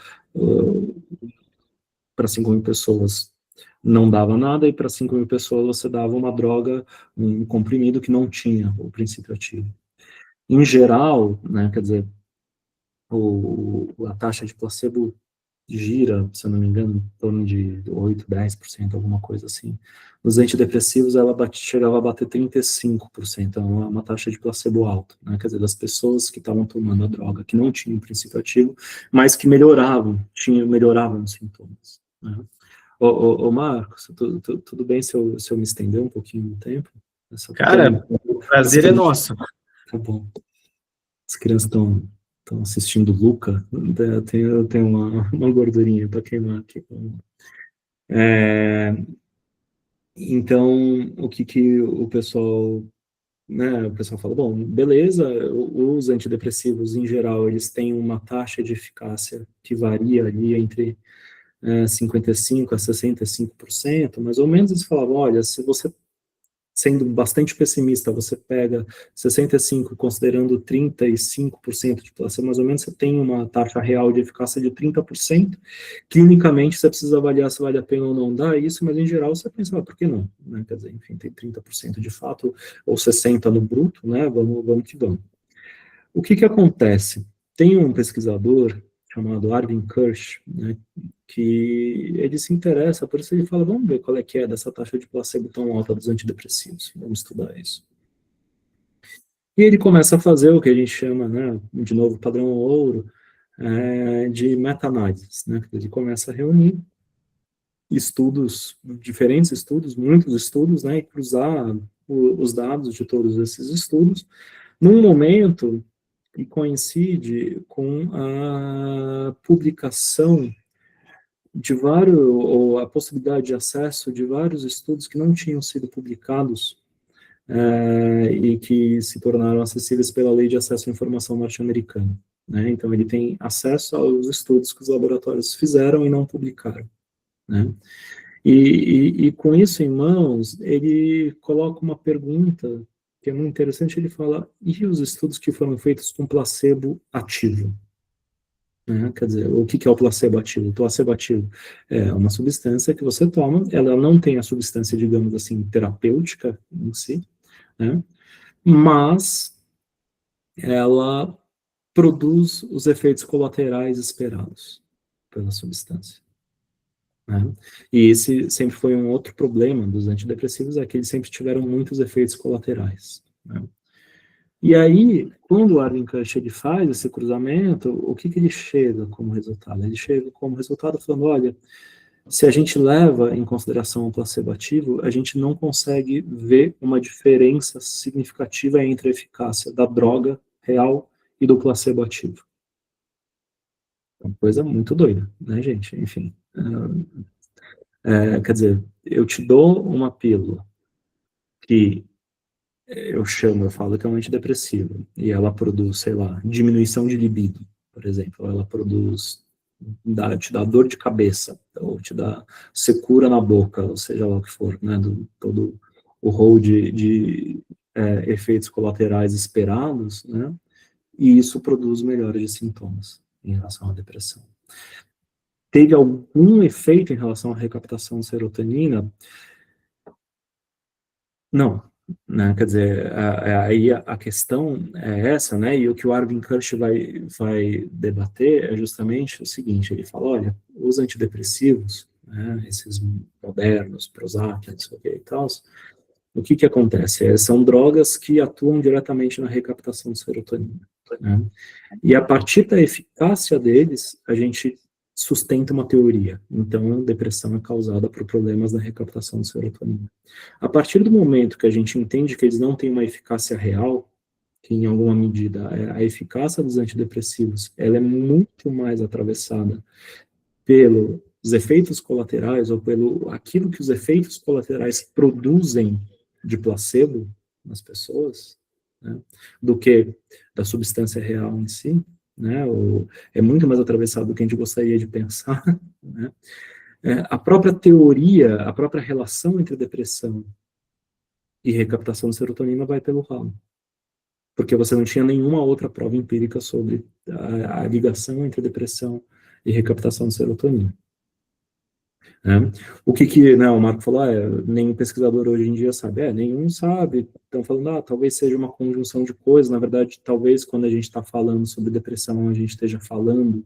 para 5.000 pessoas não dava nada, e para 5.000 pessoas você dava uma droga, um comprimido que não tinha o princípio ativo. Em geral, né, quer dizer, a taxa de placebo gira, se eu não me engano, em torno de 8, 10%, alguma coisa assim. Nos antidepressivos, ela chegava a bater 35%, é uma taxa de placebo alta, né? Quer dizer, das pessoas que estavam tomando a droga, que não tinham princípio ativo, mas que melhoravam os sintomas. Né? Ô Marcos, tudo bem se eu me estender um pouquinho no tempo? Cara, o prazer é nosso. Tá bom. As crianças estão assistindo Luca, eu tenho uma gordurinha para queimar aqui. Então, o que o pessoal, né, o pessoal fala, bom, beleza, os antidepressivos, em geral, eles têm uma taxa de eficácia que varia ali entre 55% a 65%, mais ou menos. Eles falavam, olha, se você, sendo bastante pessimista, você pega 65%, considerando 35% de placebo, mais ou menos você tem uma taxa real de eficácia de 30%. Clinicamente, você precisa avaliar se vale a pena ou não dar isso, mas em geral você pensa, por que não? Né? Quer dizer, enfim, tem 30% de fato, ou 60% no bruto, né? Vamos que vamos. O que acontece? Tem um pesquisador chamado Arvin Kirsch, né, que ele se interessa, por isso ele fala, vamos ver qual é que é dessa taxa de placebo tão alta dos antidepressivos, vamos estudar isso. E ele começa a fazer o que a gente chama, né, de novo, padrão ouro, de meta-análises, né, ele começa a reunir estudos, diferentes estudos, muitos estudos, né, e cruzar os dados de todos esses estudos, num momento que coincide com a publicação de vários, ou a possibilidade de acesso de vários estudos que não tinham sido publicados e que se tornaram acessíveis pela Lei de Acesso à Informação norte-americana. Né? Então, ele tem acesso aos estudos que os laboratórios fizeram e não publicaram. Né? E com isso em mãos, ele coloca uma pergunta que é muito interessante. Ele fala, e os estudos que foram feitos com placebo ativo? Quer dizer, o que é o placebo ativo? O placebo ativo é uma substância que você toma, ela não tem a substância, digamos assim, terapêutica em si, né? Mas ela produz os efeitos colaterais esperados pela substância. Né? E esse sempre foi um outro problema dos antidepressivos, é que eles sempre tiveram muitos efeitos colaterais. Né? E aí, quando o Arvin Kirsch ele faz esse cruzamento, o que ele chega como resultado? Ele chega como resultado falando, olha, se a gente leva em consideração o placebo ativo, a gente não consegue ver uma diferença significativa entre a eficácia da droga real e do placebo ativo. É uma coisa muito doida, né, gente? Enfim. Quer dizer, eu te dou uma pílula que eu falo que é um antidepressivo, e ela produz, sei lá, diminuição de libido, por exemplo, ela produz, te dá dor de cabeça, ou te dá secura na boca, ou seja lá o que for, né, todo o rol de efeitos colaterais esperados, né, e isso produz melhora de sintomas em relação à depressão. Teve algum efeito em relação à recaptação de serotonina? Não. Né, quer dizer, aí a questão é essa, né, e o que o Arvin Kirsch vai debater é justamente o seguinte, ele fala, olha, os antidepressivos, né, esses modernos, Prozac, não sei o que e tal, o que acontece? São drogas que atuam diretamente na recaptação de serotonina, né? E a partir da eficácia deles, a gente sustenta uma teoria. Então, a depressão é causada por problemas na recaptação de serotonina. A partir do momento que a gente entende que eles não têm uma eficácia real, que em alguma medida a eficácia dos antidepressivos, ela é muito mais atravessada pelos efeitos colaterais ou pelo aquilo que os efeitos colaterais produzem de placebo nas pessoas, né, do que da substância real em si, né, é muito mais atravessado do que a gente gostaria de pensar, né. A própria teoria, a própria relação entre depressão e recaptação de serotonina vai pelo ralo, porque você não tinha nenhuma outra prova empírica sobre a ligação entre depressão e recaptação de serotonina. Né? O que né, o Marco falou, nenhum pesquisador hoje em dia sabe. Nenhum sabe. Estão falando, talvez seja uma conjunção de coisas. Na verdade, talvez quando a gente está falando sobre depressão, a gente esteja falando,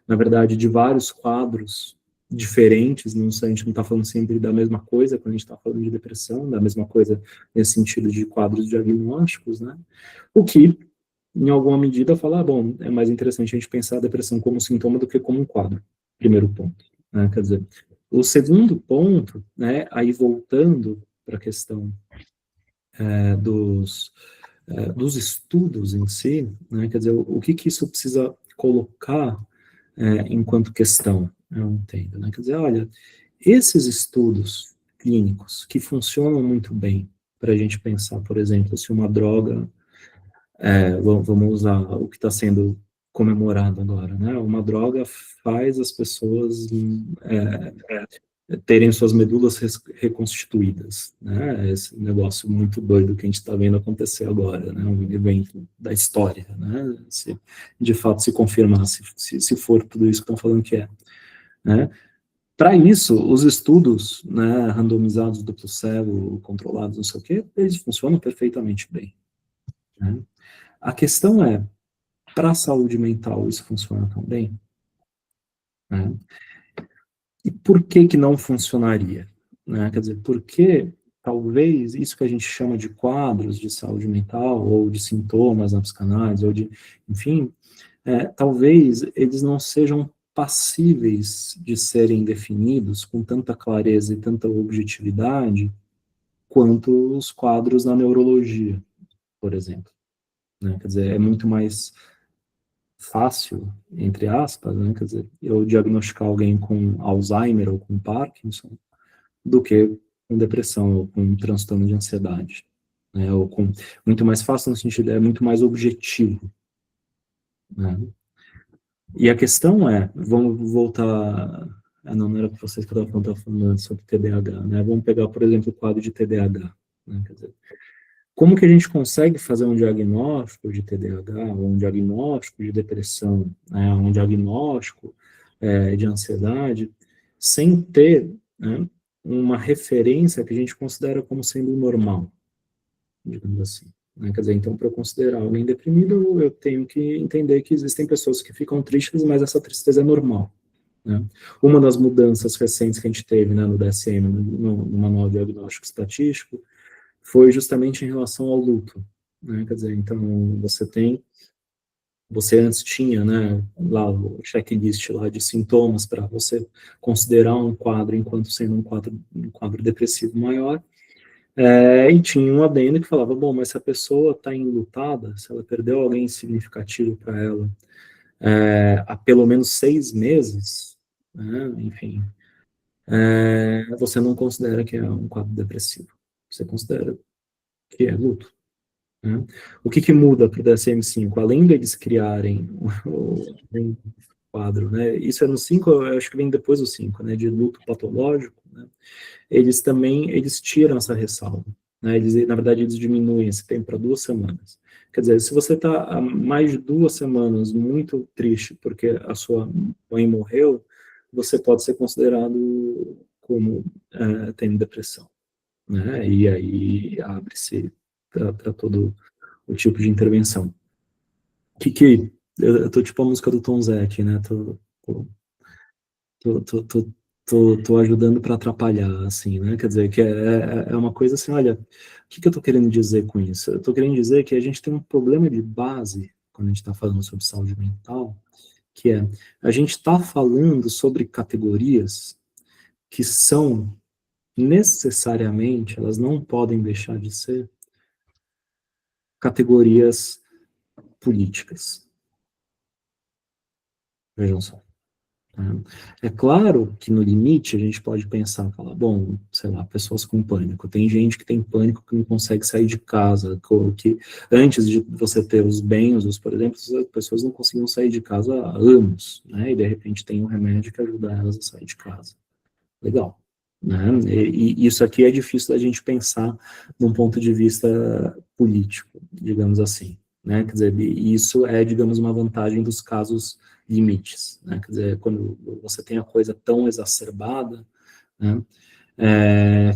na verdade, de vários quadros diferentes. Não sei, a gente não está falando sempre da mesma coisa quando a gente está falando de depressão, da mesma coisa nesse sentido de quadros diagnósticos, né? O que, em alguma medida, fala, bom, é mais interessante a gente pensar a depressão como sintoma do que como um quadro. Primeiro ponto. Né? Quer dizer, o segundo ponto, né, aí voltando para a questão dos estudos em si, né, quer dizer, o que isso precisa colocar enquanto questão, eu entendo, né, quer dizer, olha, esses estudos clínicos que funcionam muito bem para a gente pensar, por exemplo, se uma droga, vamos usar o que está sendo comemorado agora, né, uma droga faz as pessoas terem suas medulas reconstituídas, né? Esse negócio muito doido que a gente está vendo acontecer agora, né? Um evento da história, né? Se de fato se confirmar, se for tudo isso que estão falando que é, né? Para isso, os estudos, né, randomizados, duplo cego, controlados, não sei o quê, eles funcionam perfeitamente bem, né? A questão é, para a saúde mental, isso funciona tão bem? Né? E por que não funcionaria? Né? Quer dizer, porque talvez isso que a gente chama de quadros de saúde mental, ou de sintomas na psicanálise, ou de, enfim, talvez eles não sejam passíveis de serem definidos com tanta clareza e tanta objetividade quanto os quadros na neurologia, por exemplo. Né? Quer dizer, é muito mais fácil, entre aspas, né? Quer dizer, eu diagnosticar alguém com Alzheimer ou com Parkinson do que com depressão ou com transtorno de ansiedade, né? Ou com muito mais fácil no sentido, é muito mais objetivo, né? E a questão vamos voltar, não era para vocês que eu estava falando sobre TDAH, né? Vamos pegar, por exemplo, o quadro de TDAH, né? Quer dizer, como que a gente consegue fazer um diagnóstico de TDAH, ou um diagnóstico de depressão, né, um diagnóstico de ansiedade, sem ter, né, uma referência que a gente considera como sendo normal, digamos assim. Né? Quer dizer, então, para eu considerar alguém deprimido, eu tenho que entender que existem pessoas que ficam tristes, mas essa tristeza é normal. Né? Uma das mudanças recentes que a gente teve, né, no DSM, no Manual Diagnóstico Estatístico, foi justamente em relação ao luto, né? Quer dizer, então você antes tinha, né, lá o checklist lá de sintomas para você considerar um quadro enquanto sendo um quadro depressivo maior, e tinha um adendo que falava, bom, mas se a pessoa está enlutada, se ela perdeu alguém significativo para ela há pelo menos 6 meses, né, enfim, você não considera que é um quadro depressivo, você considera que é luto. Né? O que muda para o DSM-5? Além deles criarem o quadro, né? Isso é no 5, eu acho que vem depois do 5, né? De luto patológico, né? Eles tiram essa ressalva. Né? Na verdade, eles diminuem esse tempo para 2 semanas. Quer dizer, se você está há mais de 2 semanas muito triste porque a sua mãe morreu, você pode ser considerado como tendo depressão. Né? E aí abre-se para todo o tipo de intervenção. Eu tô tipo a música do Tom Zé aqui, né? Tô tô ajudando para atrapalhar, assim, né? Quer dizer, que é uma coisa assim, olha, o que eu tô querendo dizer com isso? Eu tô querendo dizer que a gente tem um problema de base, quando a gente está falando sobre saúde mental, que é, a gente está falando sobre categorias que são necessariamente, elas não podem deixar de ser categorias políticas. Vejam só. É claro que no limite a gente pode pensar, falar, bom, sei lá, pessoas com pânico. Tem gente que tem pânico que não consegue sair de casa, que antes de você ter os bens, por exemplo, as pessoas não conseguiam sair de casa há anos, né? E de repente tem um remédio que ajuda elas a sair de casa. Legal. Né? E isso aqui é difícil da gente pensar num ponto de vista político, digamos assim. Né? Quer dizer, isso é, digamos, uma vantagem dos casos limites. Né? Quer dizer, quando você tem a coisa tão exacerbada, né,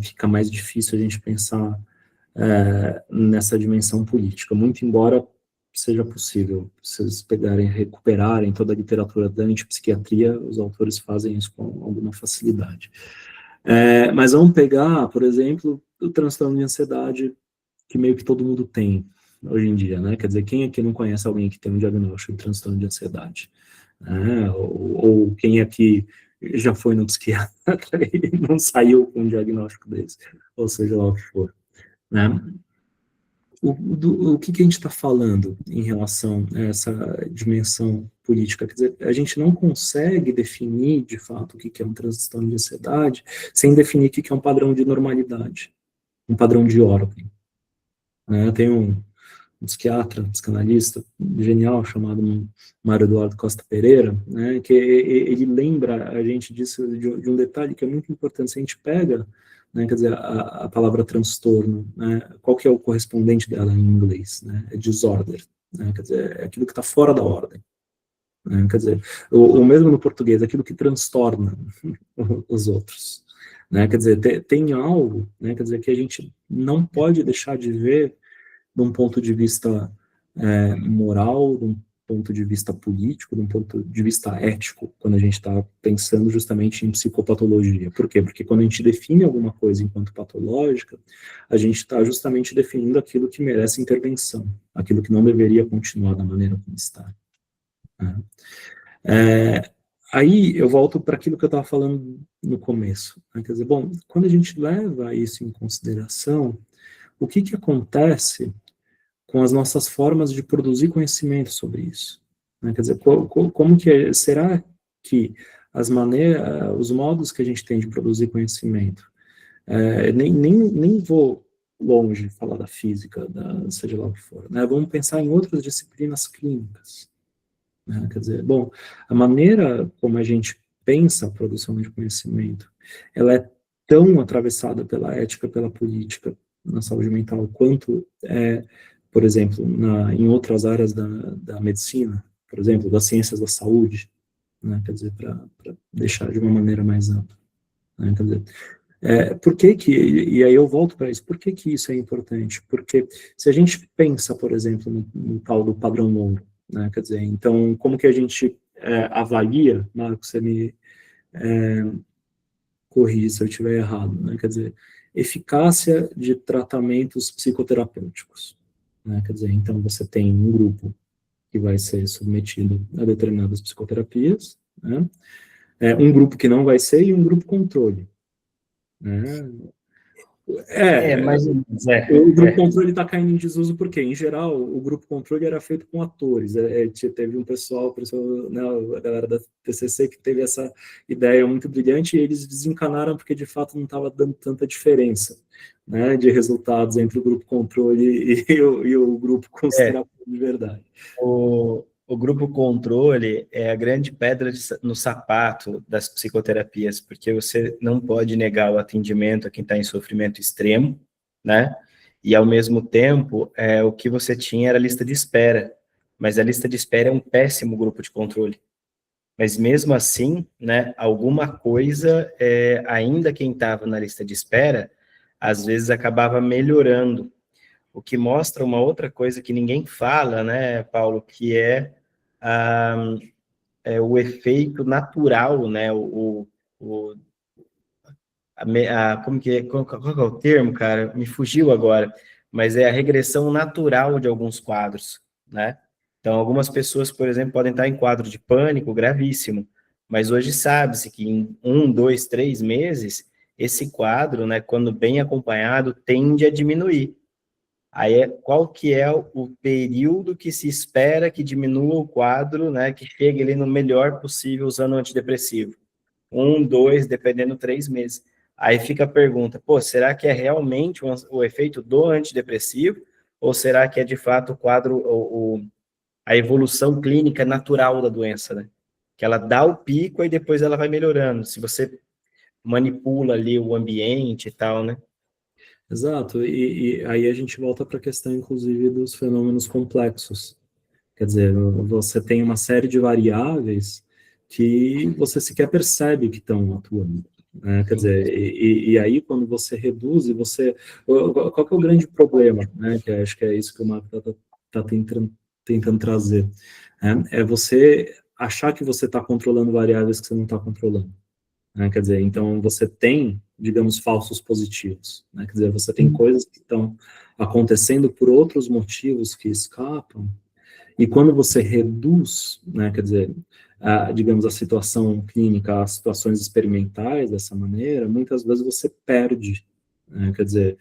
fica mais difícil a gente pensar nessa dimensão política, muito embora seja possível. Se vocês pegarem, recuperarem toda a literatura da antipsiquiatria, os autores fazem isso com alguma facilidade. Mas vamos pegar, por exemplo, o transtorno de ansiedade, que meio que todo mundo tem hoje em dia, né? Quer dizer, quem aqui não conhece alguém que tem um diagnóstico de transtorno de ansiedade? Ou quem aqui já foi no psiquiatra e não saiu com um diagnóstico desse, ou seja lá o que for, né? O que a gente está falando em relação a essa dimensão política? Quer dizer, a gente não consegue definir, de fato, o que é um transtorno de ansiedade sem definir o que é um padrão de normalidade, um padrão de ordem. Né? Tem um psiquiatra, psicanalista genial, chamado Mário Eduardo Costa Pereira, né, que ele lembra a gente disso, de um detalhe que é muito importante. Se a gente pega, né, quer dizer, a palavra transtorno, né, qual que é o correspondente dela em inglês? Né, é disorder, né, quer dizer, é aquilo que está fora da ordem. Né, quer dizer, o mesmo no português, aquilo que transtorna os outros. Né, quer dizer, tem algo, né, quer dizer, que a gente não pode deixar de ver de um ponto de vista moral, de um ponto de vista político, de um ponto de vista ético, quando a gente está pensando justamente em psicopatologia. Por quê? Porque quando a gente define alguma coisa enquanto patológica, a gente está justamente definindo aquilo que merece intervenção, aquilo que não deveria continuar da maneira como está. Aí eu volto para aquilo que eu estava falando no começo. Né? Quer dizer, bom, quando a gente leva isso em consideração, o que acontece com as nossas formas de produzir conhecimento sobre isso? Né? Quer dizer, como que será que os modos que a gente tem de produzir conhecimento, nem vou longe falar da física, seja lá o que for, né? Vamos pensar em outras disciplinas clínicas. Né? Quer dizer, bom, a maneira como a gente pensa a produção de conhecimento, ela é tão atravessada pela ética, pela política na saúde mental, quanto por exemplo, em outras áreas da medicina, por exemplo, das ciências da saúde, né? Quer dizer, para deixar de uma maneira mais ampla. Né? Quer dizer, por que e aí eu volto para isso, por que isso é importante? Porque se a gente pensa, por exemplo, no tal do padrão ouro, né? Quer dizer, então, como que a gente avalia, Marcos, você me corrija se eu estiver errado, né? Quer dizer, eficácia de tratamentos psicoterapêuticos. Né? Quer dizer, então você tem um grupo que vai ser submetido a determinadas psicoterapias, né? Um grupo que não vai ser e um grupo controle. Né? Mais ou menos, O grupo controle está caindo em desuso porque, em geral, o grupo controle era feito com atores. Teve um pessoal, né, a galera da TCC, que teve essa ideia muito brilhante e eles desencanaram porque, de fato, não estava dando tanta diferença, né, de resultados entre o grupo controle e o grupo com os terapeutas de verdade. O grupo controle é a grande pedra no sapato das psicoterapias, porque você não pode negar o atendimento a quem está em sofrimento extremo, né? E, ao mesmo tempo, o que você tinha era a lista de espera, mas a lista de espera é um péssimo grupo de controle. Mas, mesmo assim, né, alguma coisa, ainda quem estava na lista de espera, às vezes acabava melhorando. O que mostra uma outra coisa que ninguém fala, né, Paulo, que é o efeito natural, né, o como que é, qual que é o termo, cara? Me fugiu agora, mas é a regressão natural de alguns quadros, né? Então, algumas pessoas, por exemplo, podem estar em quadro de pânico gravíssimo, mas hoje sabe-se que em 1, 2, 3 meses, esse quadro, né, quando bem acompanhado, tende a diminuir. Aí, qual que é o período que se espera que diminua o quadro, né, que chegue ali no melhor possível usando o antidepressivo? 1, 2, dependendo, 3 meses. Aí fica a pergunta, pô, será que é realmente o efeito do antidepressivo? Ou será que é, de fato, o quadro, a evolução clínica natural da doença, né? Que ela dá o pico e depois ela vai melhorando. Se você manipula ali o ambiente e tal, né? Exato, e aí a gente volta para a questão, inclusive, dos fenômenos complexos. Quer dizer, você tem uma série de variáveis que você sequer percebe que estão atuando, né? Quer dizer, e aí quando você reduz, qual que é o grande problema, né? Que acho que é isso que o Marco está tentando trazer, né? É você achar que você está controlando variáveis que você não está controlando. Né? Quer dizer, então você tem, digamos, falsos positivos, né? Quer dizer, você tem coisas que estão acontecendo por outros motivos que escapam, e quando você reduz, né, quer dizer, digamos, a situação clínica, as situações experimentais dessa maneira, muitas vezes você perde, né, quer dizer,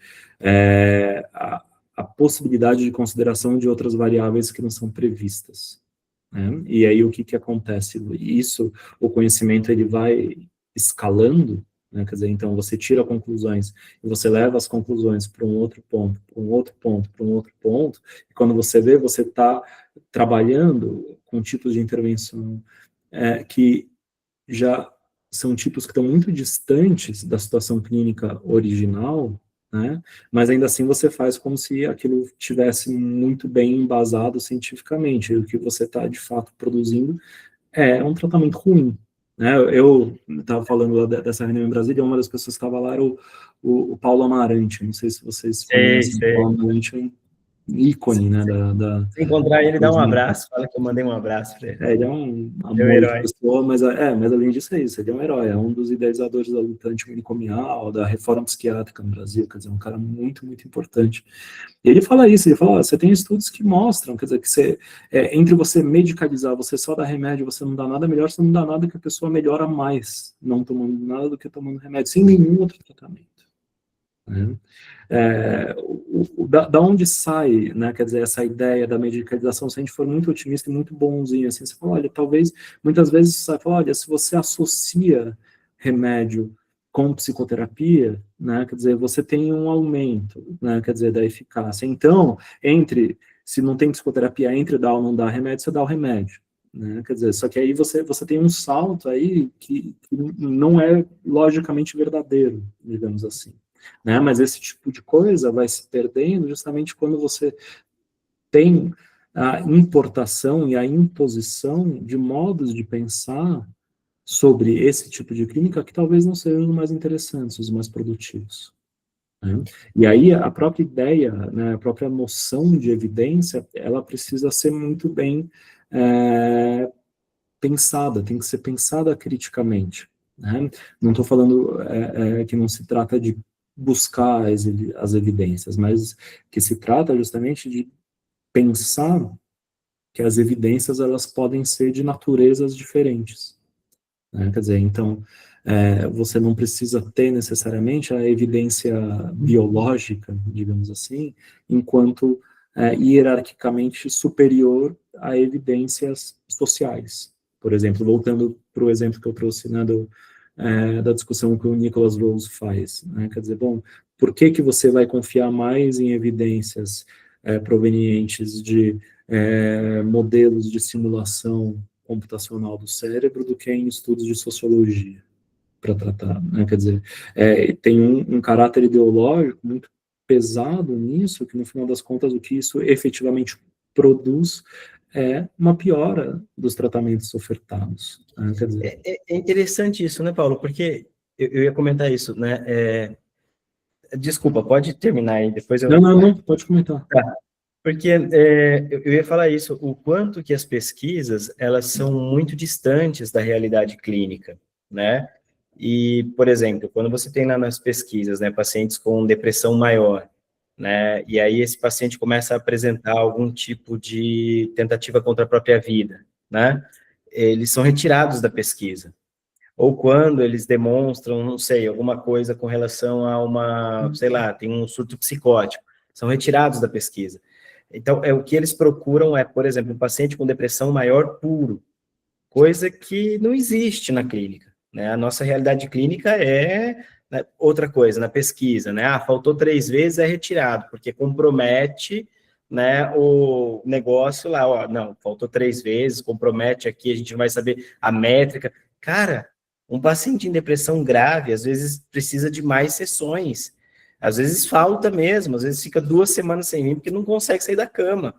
a possibilidade de consideração de outras variáveis que não são previstas. Né? E aí o que acontece? Isso, o conhecimento ele vai escalando, né? Quer dizer, então você tira conclusões e você leva as conclusões para um outro ponto, para um outro ponto, para um outro ponto, e quando você vê, você está trabalhando com tipos de intervenção que já são tipos que estão muito distantes da situação clínica original, né? Mas ainda assim você faz como se aquilo tivesse muito bem embasado cientificamente, e o que você está de fato produzindo é um tratamento ruim. Né? Eu estava falando lá dessa reunião em Brasília, uma das pessoas que estava lá era o Paulo Amarante, não sei se vocês conhecem, o Paulo Amarante é um ícone, né, Se encontrar ele, dá um abraço, fala que eu mandei um abraço para ele. Ele é um amor de pessoa, mas além disso é isso, ele é um herói, é um dos idealizadores da luta antimanicomial, da reforma psiquiátrica no Brasil, quer dizer, um cara muito, muito importante. E ele fala isso, ele fala, você tem estudos que mostram, quer dizer, que entre você medicalizar, você só dá remédio, você não dá nada melhor, você não dá nada que a pessoa melhora mais, não tomando nada do que tomando remédio, sem nenhum outro tratamento. Né? Da onde sai, né, quer dizer, essa ideia da medicalização? Se a gente for muito otimista e muito bonzinho, assim, você fala, olha, talvez, muitas vezes você fala, olha, se você associa remédio com psicoterapia, né, quer dizer, você tem um aumento, né, quer dizer, da eficácia. Então, se não tem psicoterapia, entre dar ou não dar remédio, você dá o remédio. Né, quer dizer, só que aí você tem um salto aí que não é logicamente verdadeiro, digamos assim. Né? Mas esse tipo de coisa vai se perdendo justamente quando você tem a importação e a imposição de modos de pensar sobre esse tipo de clínica que talvez não sejam os mais interessantes, os mais produtivos. Né? E aí a própria ideia, né, a própria noção de evidência, ela precisa ser muito bem pensada, tem que ser pensada criticamente. Né? Não estou falando que não se trata de buscar as evidências, mas que se trata justamente de pensar que as evidências elas podem ser de naturezas diferentes. Né? Quer dizer, então, você não precisa ter necessariamente a evidência biológica, digamos assim, enquanto hierarquicamente superior a evidências sociais. Por exemplo, voltando para o exemplo que eu trouxe, né, da discussão que o Nicholas Rose faz. Né? Quer dizer, bom, por que você vai confiar mais em evidências provenientes de modelos de simulação computacional do cérebro do que em estudos de sociologia para tratar? Né? Quer dizer, tem um caráter ideológico muito pesado nisso, que no final das contas o que isso efetivamente produz é uma piora dos tratamentos ofertados. Né? Quer dizer, é interessante isso, né, Paulo? Porque eu ia comentar isso, né? Desculpa, pode terminar aí, depois eu... Não, pode comentar. Tá. Porque eu ia falar isso, o quanto que as pesquisas, elas são muito distantes da realidade clínica, né? E, por exemplo, quando você tem lá nas pesquisas, né, pacientes com depressão maior, né, e aí esse paciente começa a apresentar algum tipo de tentativa contra a própria vida, né, eles são retirados da pesquisa. Ou quando eles demonstram, não sei, alguma coisa com relação a uma, sei lá, tem um surto psicótico, são retirados da pesquisa. Então, o que eles procuram é, por exemplo, um paciente com depressão maior puro, coisa que não existe na clínica, né? A nossa realidade clínica é, né, outra coisa, na pesquisa, né? Ah, faltou 3 vezes, é retirado, porque compromete, né, o negócio lá, ó, não, faltou 3 vezes, compromete aqui, a gente não vai saber a métrica. Cara, um paciente em depressão grave, às vezes precisa de mais sessões, às vezes falta mesmo, às vezes fica 2 semanas sem vir, porque não consegue sair da cama.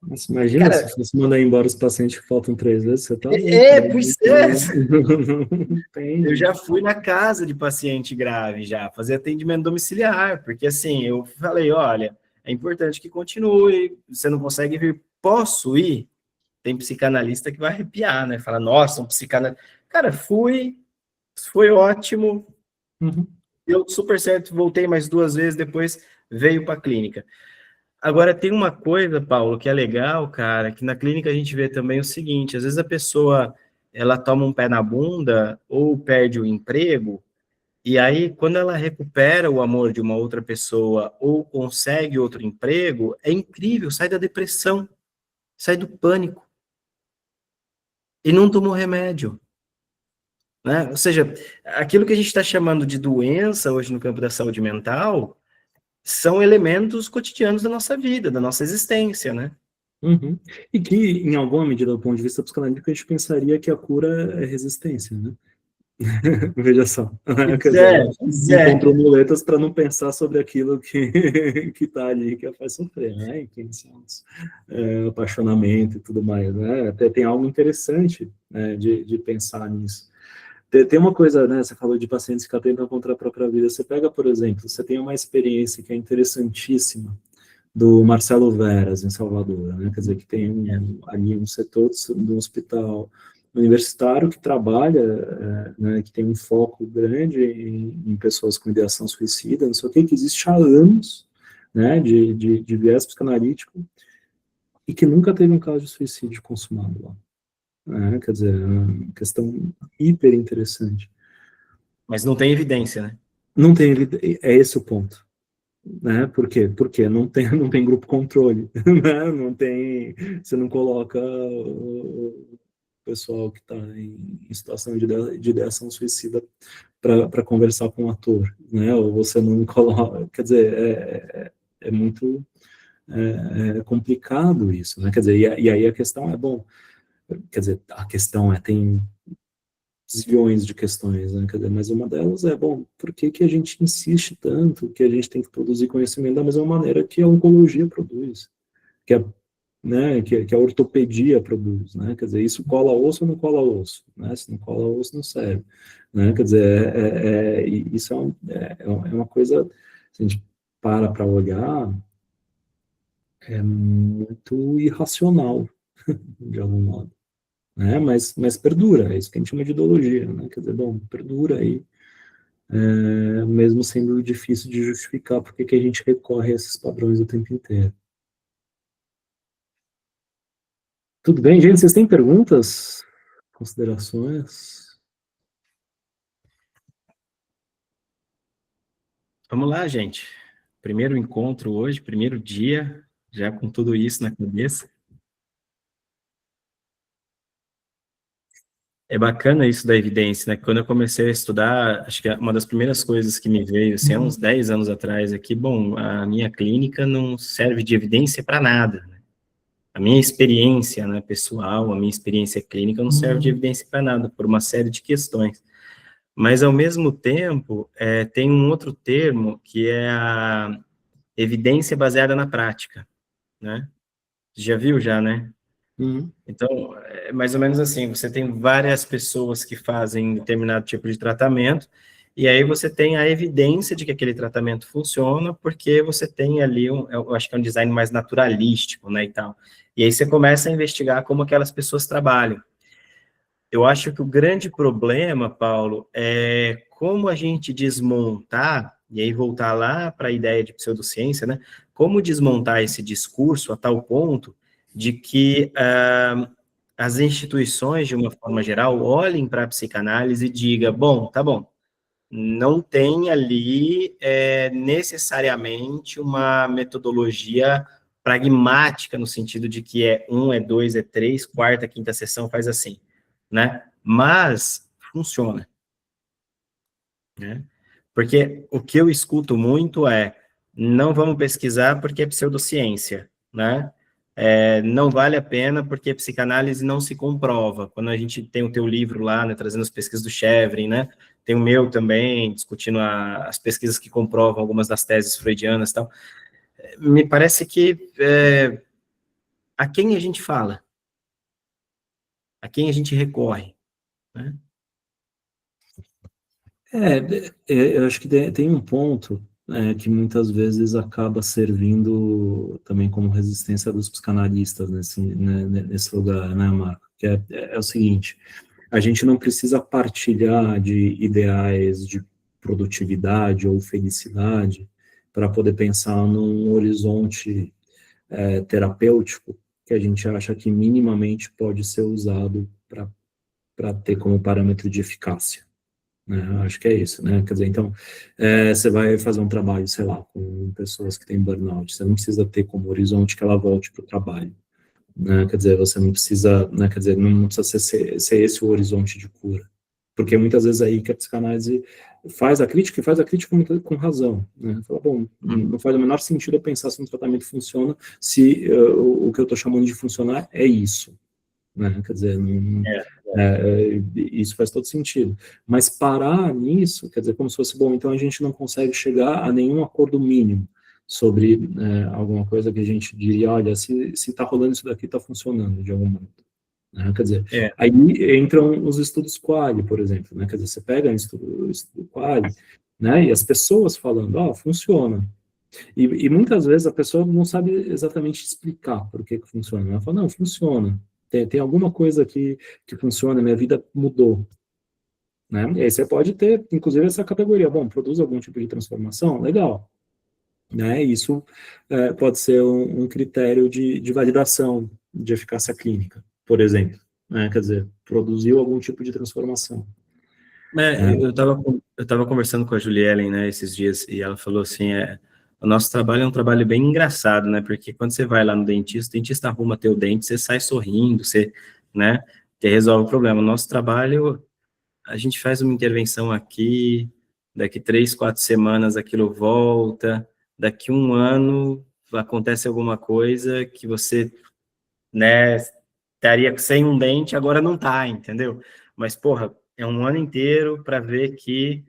Mas imagina, Cara, se você mandar embora os pacientes que faltam 3 vezes, você tá louco, pois é. Não tem. Eu já fui na casa de paciente grave, já, fazer atendimento domiciliar, porque assim, eu falei, olha, é importante que continue, você não consegue vir, posso ir? Tem psicanalista que vai arrepiar, né? Fala, nossa, um psicanalista. Cara, fui, foi ótimo, Uhum. deu super certo, voltei mais 2 vezes, depois veio para a clínica. Agora, tem uma coisa, Paulo, que é legal, cara, que na clínica a gente vê também o seguinte, às vezes a pessoa, ela toma um pé na bunda ou perde o emprego, e aí, quando ela recupera o amor de uma outra pessoa ou consegue outro emprego, é incrível, sai da depressão, sai do pânico, e não tomou remédio, né? Ou seja, aquilo que a gente está chamando de doença hoje no campo da saúde mental são elementos cotidianos da nossa vida, da nossa existência, né? Uhum. E que, em alguma medida, do ponto de vista psicanalítico, a gente pensaria que a cura é resistência, né? Veja só. Quer dizer, ela Pois é. encontrou muletas para não pensar sobre aquilo que está ali, que a faz sofrer, né? E que são os, apaixonamento e tudo mais, né? Até tem algo interessante, né, de pensar nisso. Tem uma coisa, né? Você falou de pacientes que atentam contra a própria vida. Você pega, por exemplo, você tem uma experiência que é interessantíssima do Marcelo Veras, em Salvador, né? Quer dizer, que tem ali um setor do hospital universitário que trabalha, né, que tem um foco grande em pessoas com ideação suicida, não sei o que existe há anos, né, de viés psicanalítico, e que nunca teve um caso de suicídio consumado lá. Né? Quer dizer, é uma questão hiper interessante. Mas não tem evidência, né? Não tem, é esse o ponto. Né? Por quê? Porque não tem grupo controle, né? Não tem, você não coloca o pessoal que está em situação de ideação suicida para conversar com o ator, né? Ou você não coloca, quer dizer, é muito complicado isso, né? Quer dizer, e aí a questão é, bom, quer dizer, a questão tem zilhões de questões, né? Quer dizer, mas uma delas é, bom, por que que a gente insiste tanto que a gente tem que produzir conhecimento da mesma maneira que a oncologia produz, que a, né, que a ortopedia produz, né? Quer dizer, isso cola osso ou não cola osso, né? Se não cola osso, não serve, né? Quer dizer, isso é uma coisa, se a gente para olhar, é muito irracional, de algum modo. Né? Mas perdura, é isso que a gente chama de ideologia, né? Quer dizer, bom, perdura aí, mesmo sendo difícil de justificar porque que a gente recorre a esses padrões o tempo inteiro. Tudo bem, gente? Vocês têm perguntas? Considerações? Vamos lá, gente. Primeiro encontro hoje, primeiro dia, já com tudo isso na cabeça. É bacana isso da evidência, né? Quando eu comecei a estudar, acho que uma das primeiras coisas que me veio, assim, há uns 10 anos atrás, é que, bom, a minha clínica não serve de evidência para nada, né? A minha experiência, né, pessoal, a minha experiência clínica não serve de evidência para nada, por uma série de questões. Mas, ao mesmo tempo, tem um outro termo, que é a evidência baseada na prática, né? Já viu, já, né? Então, é mais ou menos assim, você tem várias pessoas que fazem determinado tipo de tratamento, e aí você tem a evidência de que aquele tratamento funciona, porque você tem ali, eu acho que é um design mais naturalístico, né, e tal. E aí você começa a investigar como aquelas pessoas trabalham. eu acho que o grande problema, Paulo, é como a gente desmontar, e aí voltar lá para a ideia de pseudociência, né? Como desmontar esse discurso a tal ponto de que as instituições, de uma forma geral, olhem para a psicanálise e digam, bom, tá bom, não tem ali necessariamente uma metodologia pragmática, no sentido de que é 1, é 2, é 3, quarta, quinta sessão faz assim, né? Mas funciona, né? Porque o que eu escuto muito é, não vamos pesquisar porque é pseudociência, né? Não vale a pena porque psicanálise não se comprova. Quando a gente tem o teu livro lá, né, trazendo as pesquisas do Chevrin, né? Tem o meu também, discutindo as pesquisas que comprovam algumas das teses freudianas e tal. Me parece que a quem a gente fala? A quem a gente recorre, né? Eu acho que tem um ponto que muitas vezes acaba servindo também como resistência dos psicanalistas nesse lugar, né, Marco? Que é o seguinte, a gente não precisa partilhar de ideais de produtividade ou felicidade para poder pensar num horizonte terapêutico que a gente acha que minimamente pode ser usado para ter como parâmetro de eficácia. Né? Acho que é isso, né? Quer dizer, então, você vai fazer um trabalho, sei lá, com pessoas que têm burnout, você não precisa ter como horizonte que ela volte para o trabalho, né? Quer dizer, você não precisa, né? Quer dizer, não precisa ser esse o horizonte de cura, porque muitas vezes aí que a psicanálise faz a crítica, e faz a crítica com razão, né? Fala, bom, não faz o menor sentido eu pensar se um tratamento funciona se o que eu estou chamando de funcionar é isso, né? Quer dizer, isso faz todo sentido. Mas parar nisso, quer dizer, como se fosse, bom, então a gente não consegue chegar a nenhum acordo mínimo sobre alguma coisa que a gente diria, olha, se está rolando isso daqui, está funcionando de algum modo. Né? Quer dizer, aí entram os estudos quali, por exemplo, né? Quer dizer, você pega o estudo quali, né? E as pessoas falando, funciona. E muitas vezes a pessoa não sabe exatamente explicar por que funciona. Ela fala, não, funciona. Tem alguma coisa que funciona, minha vida mudou. Né? E aí você pode ter, inclusive, essa categoria. Bom, produz algum tipo de transformação? Legal. Né? Isso pode ser um critério de validação de eficácia clínica, por exemplo. Né? Quer dizer, produziu algum tipo de transformação. Eu tava conversando com a Juliellen, né, esses dias, e ela falou assim, o nosso trabalho é um trabalho bem engraçado, né, porque quando você vai lá no dentista, o dentista arruma teu dente, você sai sorrindo, né, você resolve o problema. O nosso trabalho, a gente faz uma intervenção aqui, daqui 3, 4 semanas aquilo volta, daqui 1 ano acontece alguma coisa que você, né, estaria sem um dente, agora não tá, entendeu? Mas, porra, é 1 ano inteiro para ver que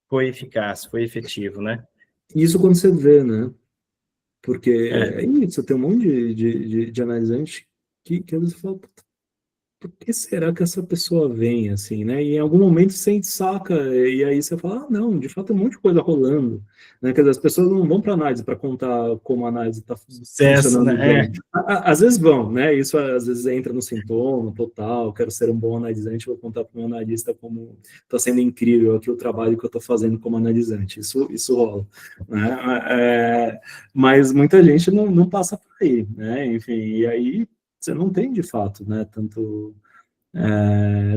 foi eficaz, foi efetivo, né? Isso quando você vê, né? Porque é isso, tem um monte de analisante que às vezes fala, por que será que essa pessoa vem, assim, né? E em algum momento você saca, e aí você fala, não, de fato tem um monte de coisa rolando, né? Quer dizer, as pessoas não vão para análise para contar como a análise está Sucesso, funcionando né? bem. Às vezes vão, né? Isso às vezes entra no sintoma total, quero ser um bom analisante, vou contar para o meu analista como está sendo incrível aqui o trabalho que eu estou fazendo como analisante. Isso rola, né? Mas muita gente não passa por aí, né? Enfim, e aí você não tem, de fato, né,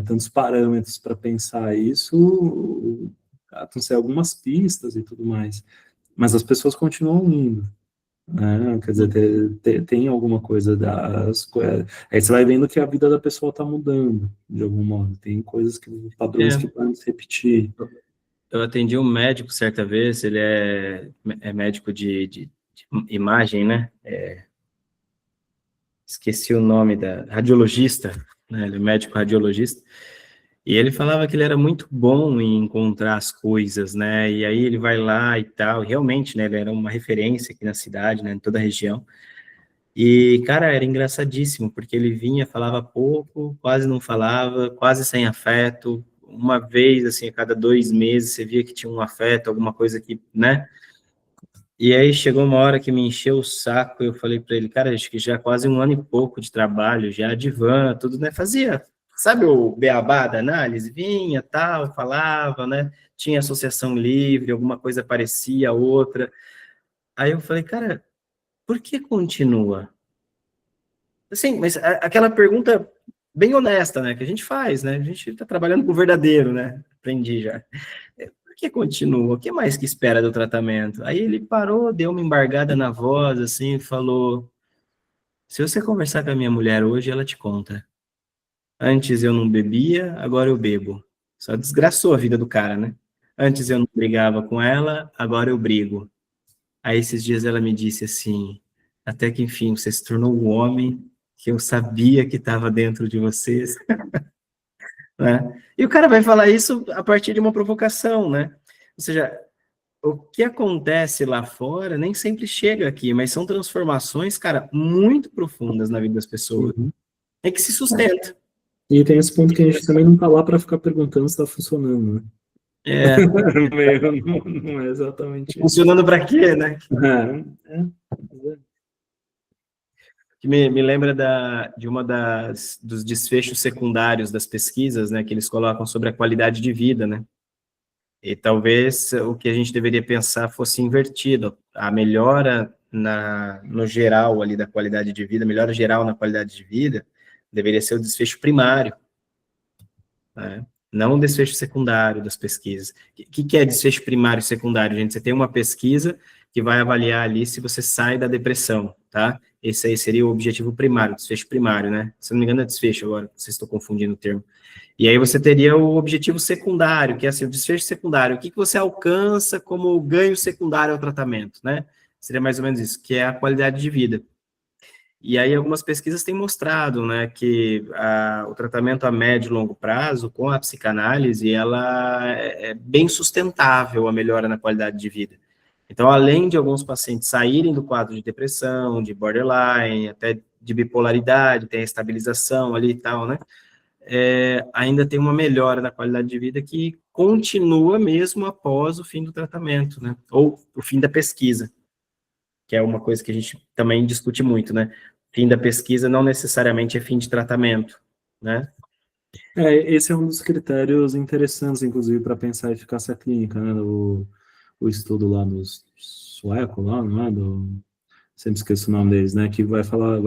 tantos parâmetros para pensar isso, não sei, algumas pistas e tudo mais, mas as pessoas continuam indo, né, quer dizer, tem alguma coisa aí você vai vendo que a vida da pessoa está mudando, de algum modo, tem padrões que podem se repetir. Eu atendi um médico certa vez, ele é médico de imagem, né? Esqueci o nome radiologista, né? Ele é médico radiologista. E ele falava que ele era muito bom em encontrar as coisas, né? E aí ele vai lá e tal. E realmente, né? Ele era uma referência aqui na cidade, né? Em toda a região. E, cara, era engraçadíssimo, porque ele vinha, falava pouco, quase não falava, quase sem afeto. Uma vez, assim, a cada 2 meses, você via que tinha um afeto, alguma coisa que, né? E aí chegou uma hora que me encheu o saco, eu falei para ele, cara, acho que já quase 1 ano e pouco de trabalho, já de van, tudo, né? Fazia sabe o beabá da análise? Vinha, tal, falava, né? Tinha associação livre, alguma coisa parecia a outra. Aí eu falei, cara, por que continua? Assim, mas aquela pergunta bem honesta, né? Que a gente faz, né? A gente está trabalhando com o verdadeiro, né? Aprendi já. Por que continua? O que mais que espera do tratamento? Aí ele parou, deu uma embargada na voz, assim, e falou: se você conversar com a minha mulher hoje, ela te conta. Antes eu não bebia, agora eu bebo. Só desgraçou a vida do cara, né? Antes eu não brigava com ela, agora eu brigo. Aí esses dias ela me disse assim: até que enfim você se tornou o homem que eu sabia que estava dentro de vocês, né? E o cara vai falar isso a partir de uma provocação, né? Ou seja, o que acontece lá fora nem sempre chega aqui, mas são transformações, cara, muito profundas na vida das pessoas. Uhum. É que se sustenta. E tem esse ponto que a gente também não tá lá para ficar perguntando se está funcionando, né? É, Não é exatamente isso. funcionando para quê, né? É. Que me lembra de uma dos desfechos secundários das pesquisas, né, que eles colocam sobre a qualidade de vida, né? E talvez o que a gente deveria pensar fosse invertido. A melhora no geral ali da qualidade de vida, a melhora geral na qualidade de vida, deveria ser o desfecho primário, né? Não o desfecho secundário das pesquisas. O que é desfecho primário e secundário, gente? Você tem uma pesquisa que vai avaliar ali se você sai da depressão, tá? Esse aí seria o objetivo primário, desfecho primário, né? Se não me engano é desfecho agora, vocês estão confundindo o termo. E aí você teria o objetivo secundário, que é assim, o desfecho secundário. O que você alcança como ganho secundário ao tratamento, né? Seria mais ou menos isso, que é a qualidade de vida. E aí algumas pesquisas têm mostrado, né, que o tratamento a médio e longo prazo com a psicanálise, ela é bem sustentável a melhora na qualidade de vida. Então, além de alguns pacientes saírem do quadro de depressão, de borderline, até de bipolaridade, tem a estabilização ali e tal, né, ainda tem uma melhora na qualidade de vida que continua mesmo após o fim do tratamento, né, ou o fim da pesquisa, que é uma coisa que a gente também discute muito, né? Fim da pesquisa não necessariamente é fim de tratamento, né? Esse é um dos critérios interessantes, inclusive, para pensar a eficácia clínica, né? O estudo lá dos sueco, lá, não é? Sempre esqueço o nome deles, né? Que vai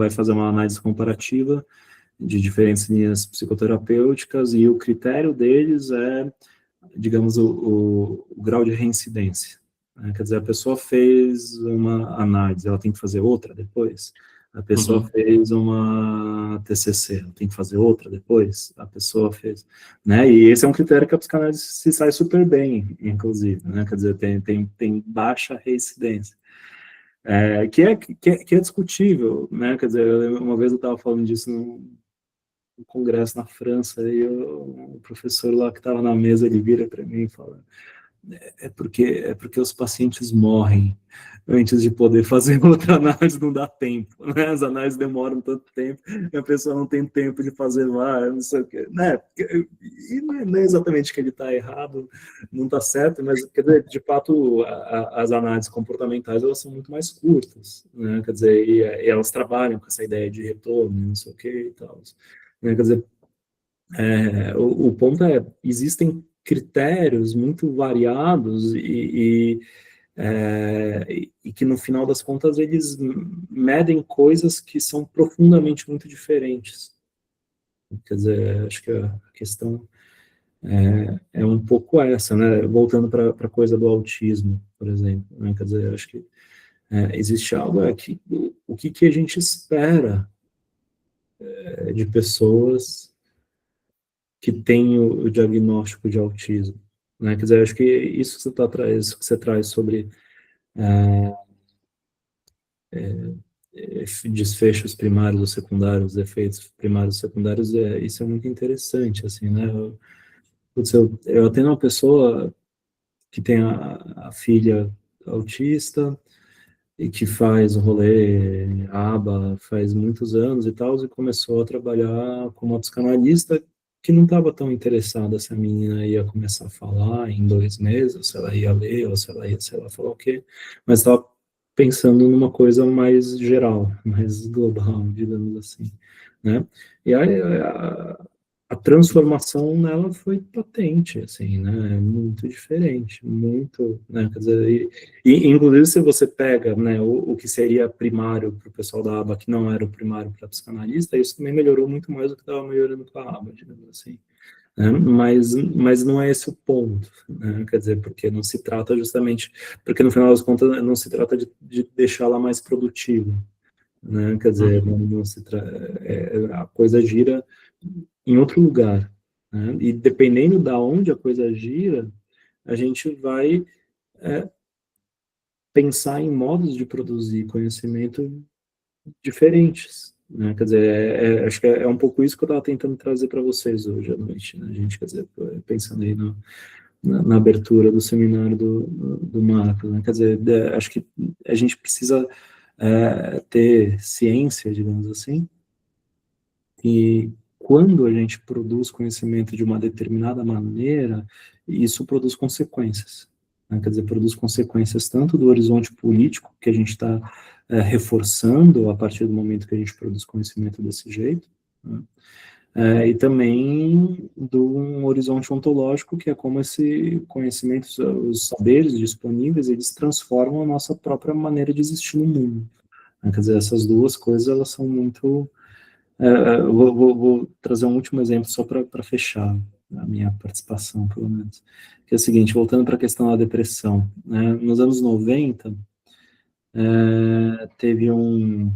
fazer uma análise comparativa de diferentes linhas psicoterapêuticas e o critério deles é, digamos, o grau de reincidência, né? Quer dizer, a pessoa fez uma análise, ela tem que fazer outra depois. A pessoa fez uma TCC, ela tem que fazer outra depois. A pessoa fez, né? E esse é um critério que a psicanálise se sai super bem, inclusive, né? Quer dizer, tem baixa reincidência. Que é discutível, né? Quer dizer, uma vez eu estava falando disso num congresso na França, e o professor lá que estava na mesa, ele vira para mim e fala: é porque os pacientes morrem antes de poder fazer outra análise, não dá tempo, né? As análises demoram tanto tempo, e a pessoa não tem tempo de fazer lá, não sei o quê, né? E não é exatamente que ele está errado, não está certo, mas, quer dizer, de fato, as análises comportamentais, elas são muito mais curtas, né? Quer dizer, e elas trabalham com essa ideia de retorno, não sei o quê e tal, né? Quer dizer, o ponto é, existem critérios muito variados e que no final das contas eles medem coisas que são profundamente muito diferentes. Quer dizer, acho que a questão é um pouco essa, né? Voltando para a coisa do autismo, por exemplo, né? Quer dizer, acho que existe algo aqui, o que a gente espera de pessoas que têm o diagnóstico de autismo, né? Quer dizer, acho que isso que você traz sobre desfechos primários ou secundários, efeitos primários e secundários, isso é muito interessante, assim, né? Eu atendo uma pessoa que tem a filha autista e que faz o rolê ABA faz muitos anos e tal, e começou a trabalhar como psicanalista, que não estava tão interessada se a menina ia começar a falar em 2 meses, ou se ela ia ler, ou se ela ia, sei lá, falar o quê, mas estava pensando numa coisa mais geral, mais global, digamos assim, né? E aí a transformação nela foi patente, assim, né, muito diferente, muito, né, quer dizer, inclusive se você pega, né, o que seria primário para o pessoal da aba, que não era o primário para psicanalista, isso também melhorou muito mais do que estava melhorando com a aba, digamos assim, né, mas não é esse o ponto, né, quer dizer, porque não se trata justamente, porque no final das contas não se trata de deixá-la mais produtiva, né, quer dizer, não se a coisa gira em outro lugar, né? E dependendo da onde a coisa gira, a gente vai pensar em modos de produzir conhecimento diferentes, né? Quer dizer, acho que é um pouco isso que eu estava tentando trazer para vocês hoje à noite, né? A gente, quer dizer, pensando aí na abertura do seminário do Marcos, né? Quer dizer, acho que a gente precisa ter ciência, digamos assim, e quando a gente produz conhecimento de uma determinada maneira, isso produz consequências, né? Quer dizer, produz consequências tanto do horizonte político, que a gente está reforçando a partir do momento que a gente produz conhecimento desse jeito, né? E também do um horizonte ontológico, que é como esse conhecimento, os saberes disponíveis, eles transformam a nossa própria maneira de existir no mundo, né? Quer dizer, essas duas coisas, elas são muito vou trazer um último exemplo só para fechar a minha participação, pelo menos, que é o seguinte, voltando para a questão da depressão, né, nos anos 90, teve um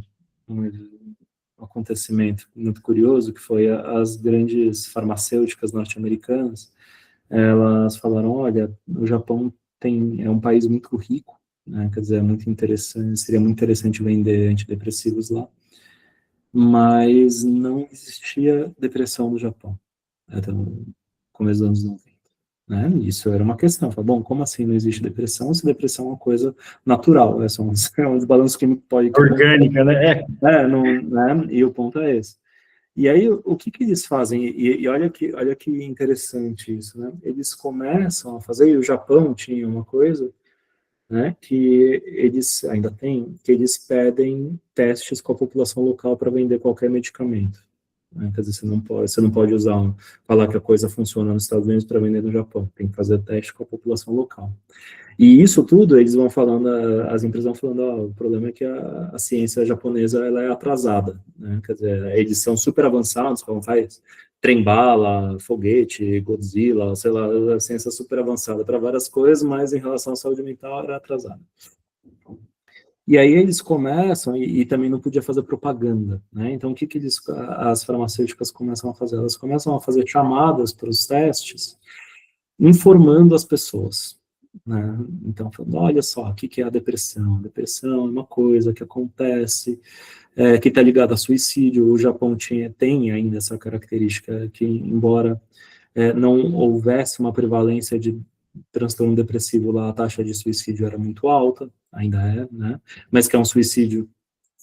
acontecimento muito curioso, que foi as grandes farmacêuticas norte-americanas, elas falaram, olha, o Japão é um país muito rico, né, quer dizer, é muito interessante, seria muito interessante vender antidepressivos lá, mas não existia depressão no Japão, até no começo dos anos 90. Né? Isso era uma questão. Falei, bom, como assim não existe depressão, se depressão é uma coisa natural, é um desbalanço químico pode... Orgânica, né? Não, né? E o ponto é esse. E aí, o que eles fazem? E olha que interessante isso, né? Eles começam a fazer, e o Japão tinha uma coisa, né, que eles ainda têm, que eles pedem testes com a população local para vender qualquer medicamento. Né? Quer dizer, você não pode falar que a coisa funciona nos Estados Unidos para vender no Japão. Tem que fazer teste com a população local. E isso tudo, eles vão falando, as empresas vão falando, o problema é que a ciência japonesa ela é atrasada, né? Quer dizer, eles são super avançados, como faz trem-bala, foguete, Godzilla, sei lá, a ciência super avançada para várias coisas, mas em relação à saúde mental era atrasada. E aí eles começam, e também não podia fazer propaganda, né? Então o que as farmacêuticas começam a fazer? Elas começam a fazer chamadas para os testes, informando as pessoas, né? Então, falando, olha só, o que é a depressão? A depressão é uma coisa que acontece, que está ligada a suicídio. O Japão tem ainda essa característica que, embora não houvesse uma prevalência de transtorno depressivo lá, a taxa de suicídio era muito alta, ainda é, né? Mas que é um suicídio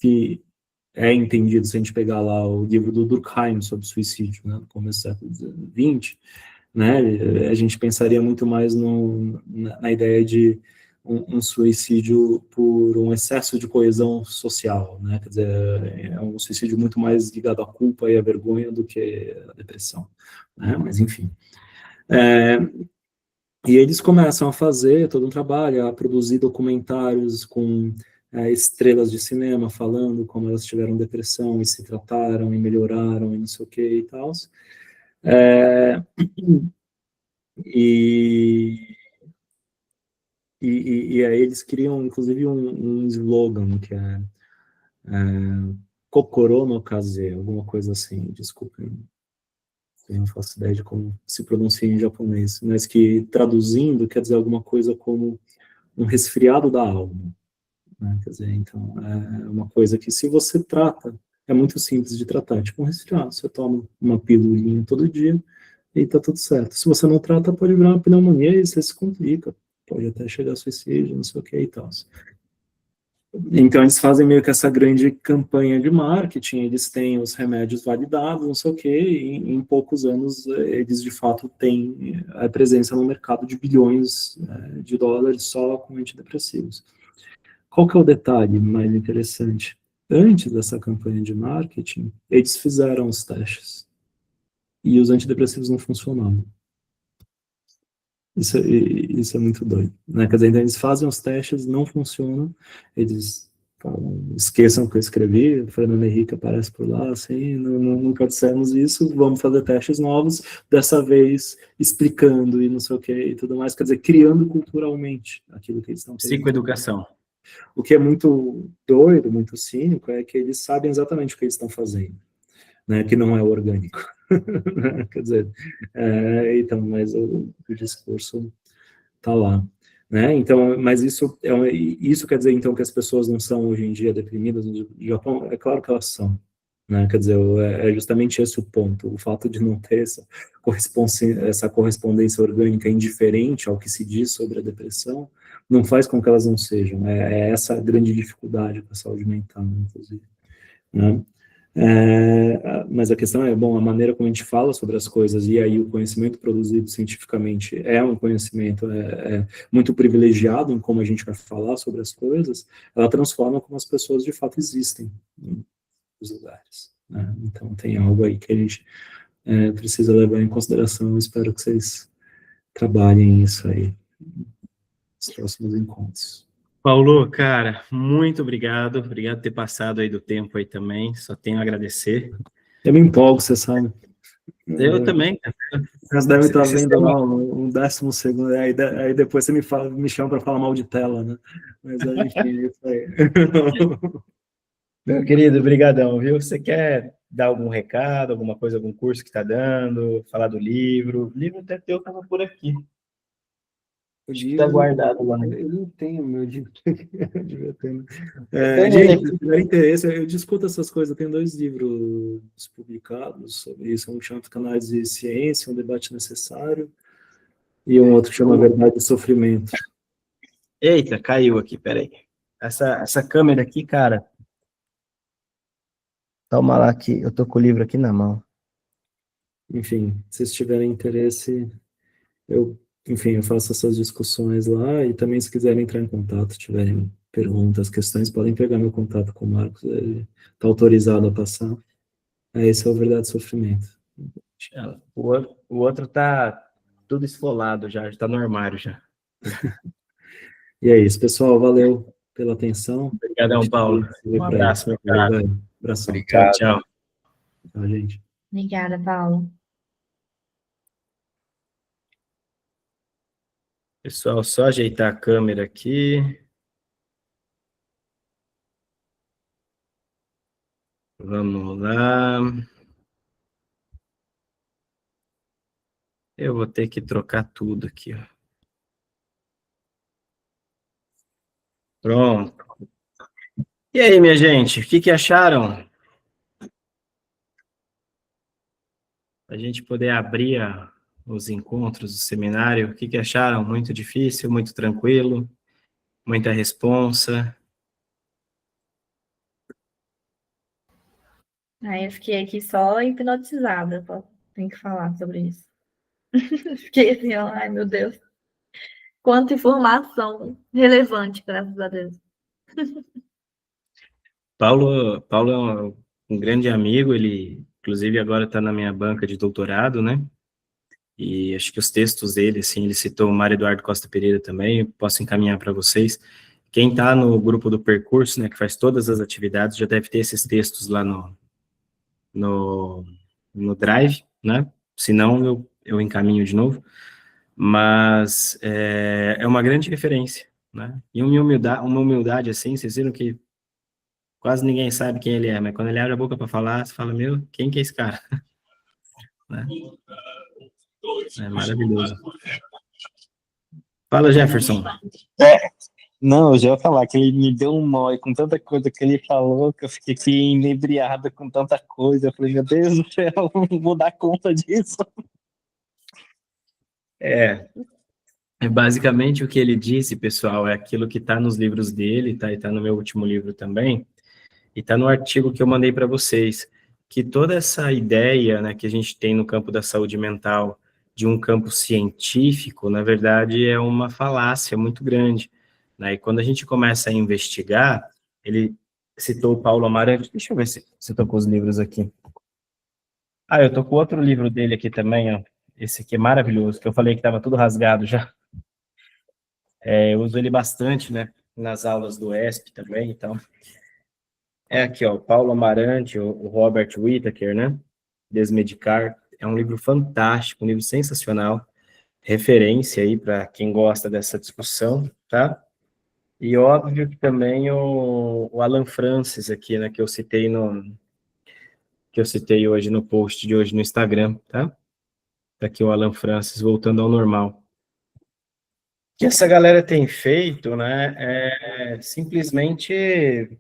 que é entendido, se a gente pegar lá o livro do Durkheim sobre suicídio, né, no começo do século XX, né, a gente pensaria muito mais na ideia de um suicídio por um excesso de coesão social, né, quer dizer, é um suicídio muito mais ligado à culpa e à vergonha do que à depressão, né, mas enfim. E eles começam a fazer todo um trabalho, a produzir documentários com estrelas de cinema falando como elas tiveram depressão e se trataram e melhoraram e não sei o que e tal. E aí eles criam, inclusive, um slogan que é Kokoro no Kaze, alguma coisa assim, desculpem, eu não faço ideia de como se pronuncia em japonês, mas que, traduzindo, quer dizer alguma coisa como um resfriado da alma, né? Quer dizer, então, é uma coisa que, se você trata, é muito simples de tratar, tipo um resfriado, você toma uma pilulinha todo dia e tá tudo certo. Se você não trata, pode virar uma pneumonia e você se complica, pode até chegar a suicídio, não sei o que e tal. Então, eles fazem meio que essa grande campanha de marketing, eles têm os remédios validados, não sei o quê, e em poucos anos eles, de fato, têm a presença no mercado de bilhões de dólares só com antidepressivos. Qual que é o detalhe mais interessante? Antes dessa campanha de marketing, eles fizeram os testes. e os antidepressivos não funcionavam. Isso é muito doido, né? Quer dizer, então eles fazem os testes, não funcionam, eles falam, esqueçam o que eu escrevi, o Fernando Henrique aparece por lá, assim, nunca dissemos isso, vamos fazer testes novos, dessa vez explicando e não sei o que e tudo mais, quer dizer, criando culturalmente aquilo que eles estão fazendo. Psicoeducação. O que é muito doido, muito cínico, é que eles sabem exatamente o que eles estão fazendo, né? Que não é orgânico. Quer dizer, então, mas o discurso está lá, né? Então, mas isso quer dizer então que as pessoas não são hoje em dia deprimidas no Japão? É claro que elas são, né? Quer dizer, é justamente esse o ponto, o fato de não ter essa correspondência orgânica indiferente ao que se diz sobre a depressão, não faz com que elas não sejam. É essa a grande dificuldade com a saúde mental, inclusive, né? Mas a questão é, bom, a maneira como a gente fala sobre as coisas, e aí o conhecimento produzido cientificamente é um conhecimento muito privilegiado em como a gente vai falar sobre as coisas, ela transforma como as pessoas de fato existem nos lugares, né? Então tem algo aí que a gente precisa levar em consideração. Eu espero que vocês trabalhem isso aí nos próximos encontros. Paulo, cara, muito obrigado. Obrigado por ter passado aí do tempo aí também. Só tenho a agradecer. Eu me empolgo, você sabe. Eu também, cara. Mas deve estar Esse vendo lá um 12º, aí depois você me chama para falar mal de tela, né? Mas enfim, é isso aí. Meu querido, brigadão, viu? Você quer dar algum recado, alguma coisa, algum curso que está dando, falar do livro? O livro até teu estava por aqui. Está guardado lá. Eu não tenho meu livro. Eu devia ter, né? Tem ele Gente, aqui. se tiver interesse, eu discuto essas coisas. Eu tenho 2 livros publicados sobre isso. Um chama Canais de Ciência, um debate necessário, e um outro que chama Verdade e Sofrimento. Eita, caiu aqui, peraí. Essa câmera aqui, cara. Toma lá que eu tô com o livro aqui na mão. Enfim, se vocês tiverem interesse, eu faço essas discussões lá, e também se quiserem entrar em contato, tiverem perguntas, questões, podem pegar meu contato com o Marcos, ele está autorizado a passar. Esse é o Verdade e Sofrimento. O outro tá tudo esfolado já tá no armário já. E é isso, pessoal, valeu pela atenção. Obrigadão, Paulo. Um abraço, meu cara. Abração. Tchau, tchau. Tchau, gente. Obrigada, Paulo. Pessoal, só ajeitar a câmera aqui. Vamos lá. Eu vou ter que trocar tudo aqui, ó. Pronto. E aí, minha gente, o que acharam? A gente poder abrir os encontros do seminário, o que acharam? Muito difícil, muito tranquilo, muita responsa? Aí eu fiquei aqui só hipnotizada, tem que falar sobre isso. Fiquei assim, ó, ai meu Deus. Quanta informação relevante, graças a Deus. Paulo é um grande amigo, ele, inclusive, agora está na minha banca de doutorado, né? E acho que os textos dele, assim, ele citou o Mário Eduardo Costa Pereira também, eu posso encaminhar para vocês. Quem está no grupo do percurso, né, que faz todas as atividades, já deve ter esses textos lá no Drive, né? Se não, eu encaminho de novo. Mas é uma grande referência, né? E uma humildade assim, vocês viram que quase ninguém sabe quem ele é, mas quando ele abre a boca para falar, você fala, meu, quem que é esse cara? Né? É maravilhoso. Fala, Jefferson. Não, eu já ia falar que ele me deu um nó e com tanta coisa que ele falou, que eu fiquei aqui inebriado com tanta coisa. Eu falei, meu Deus do céu, não vou dar conta disso. Basicamente o que ele disse, pessoal, é aquilo que está nos livros dele, tá? E está no meu último livro também, e está no artigo que eu mandei para vocês, que toda essa ideia, né, que a gente tem no campo da saúde mental, de um campo científico, na verdade, é uma falácia muito grande, né? E quando a gente começa a investigar, ele citou o Paulo Amarante, deixa eu ver se estou com os livros aqui. Ah, eu tô com outro livro dele aqui também, ó. Esse aqui é maravilhoso, que eu falei que estava tudo rasgado já. Eu uso ele bastante, né, nas aulas do ESP também, então. É aqui, ó, Paulo Amarante, o Robert Whittaker, né? Desmedicar. É um livro fantástico, um livro sensacional, referência aí para quem gosta dessa discussão, tá? E óbvio que também o Alan Francis aqui, né, que eu citei hoje no post de hoje no Instagram, tá? Tá aqui o Alan Francis voltando ao normal. O que essa galera tem feito, né, é simplesmente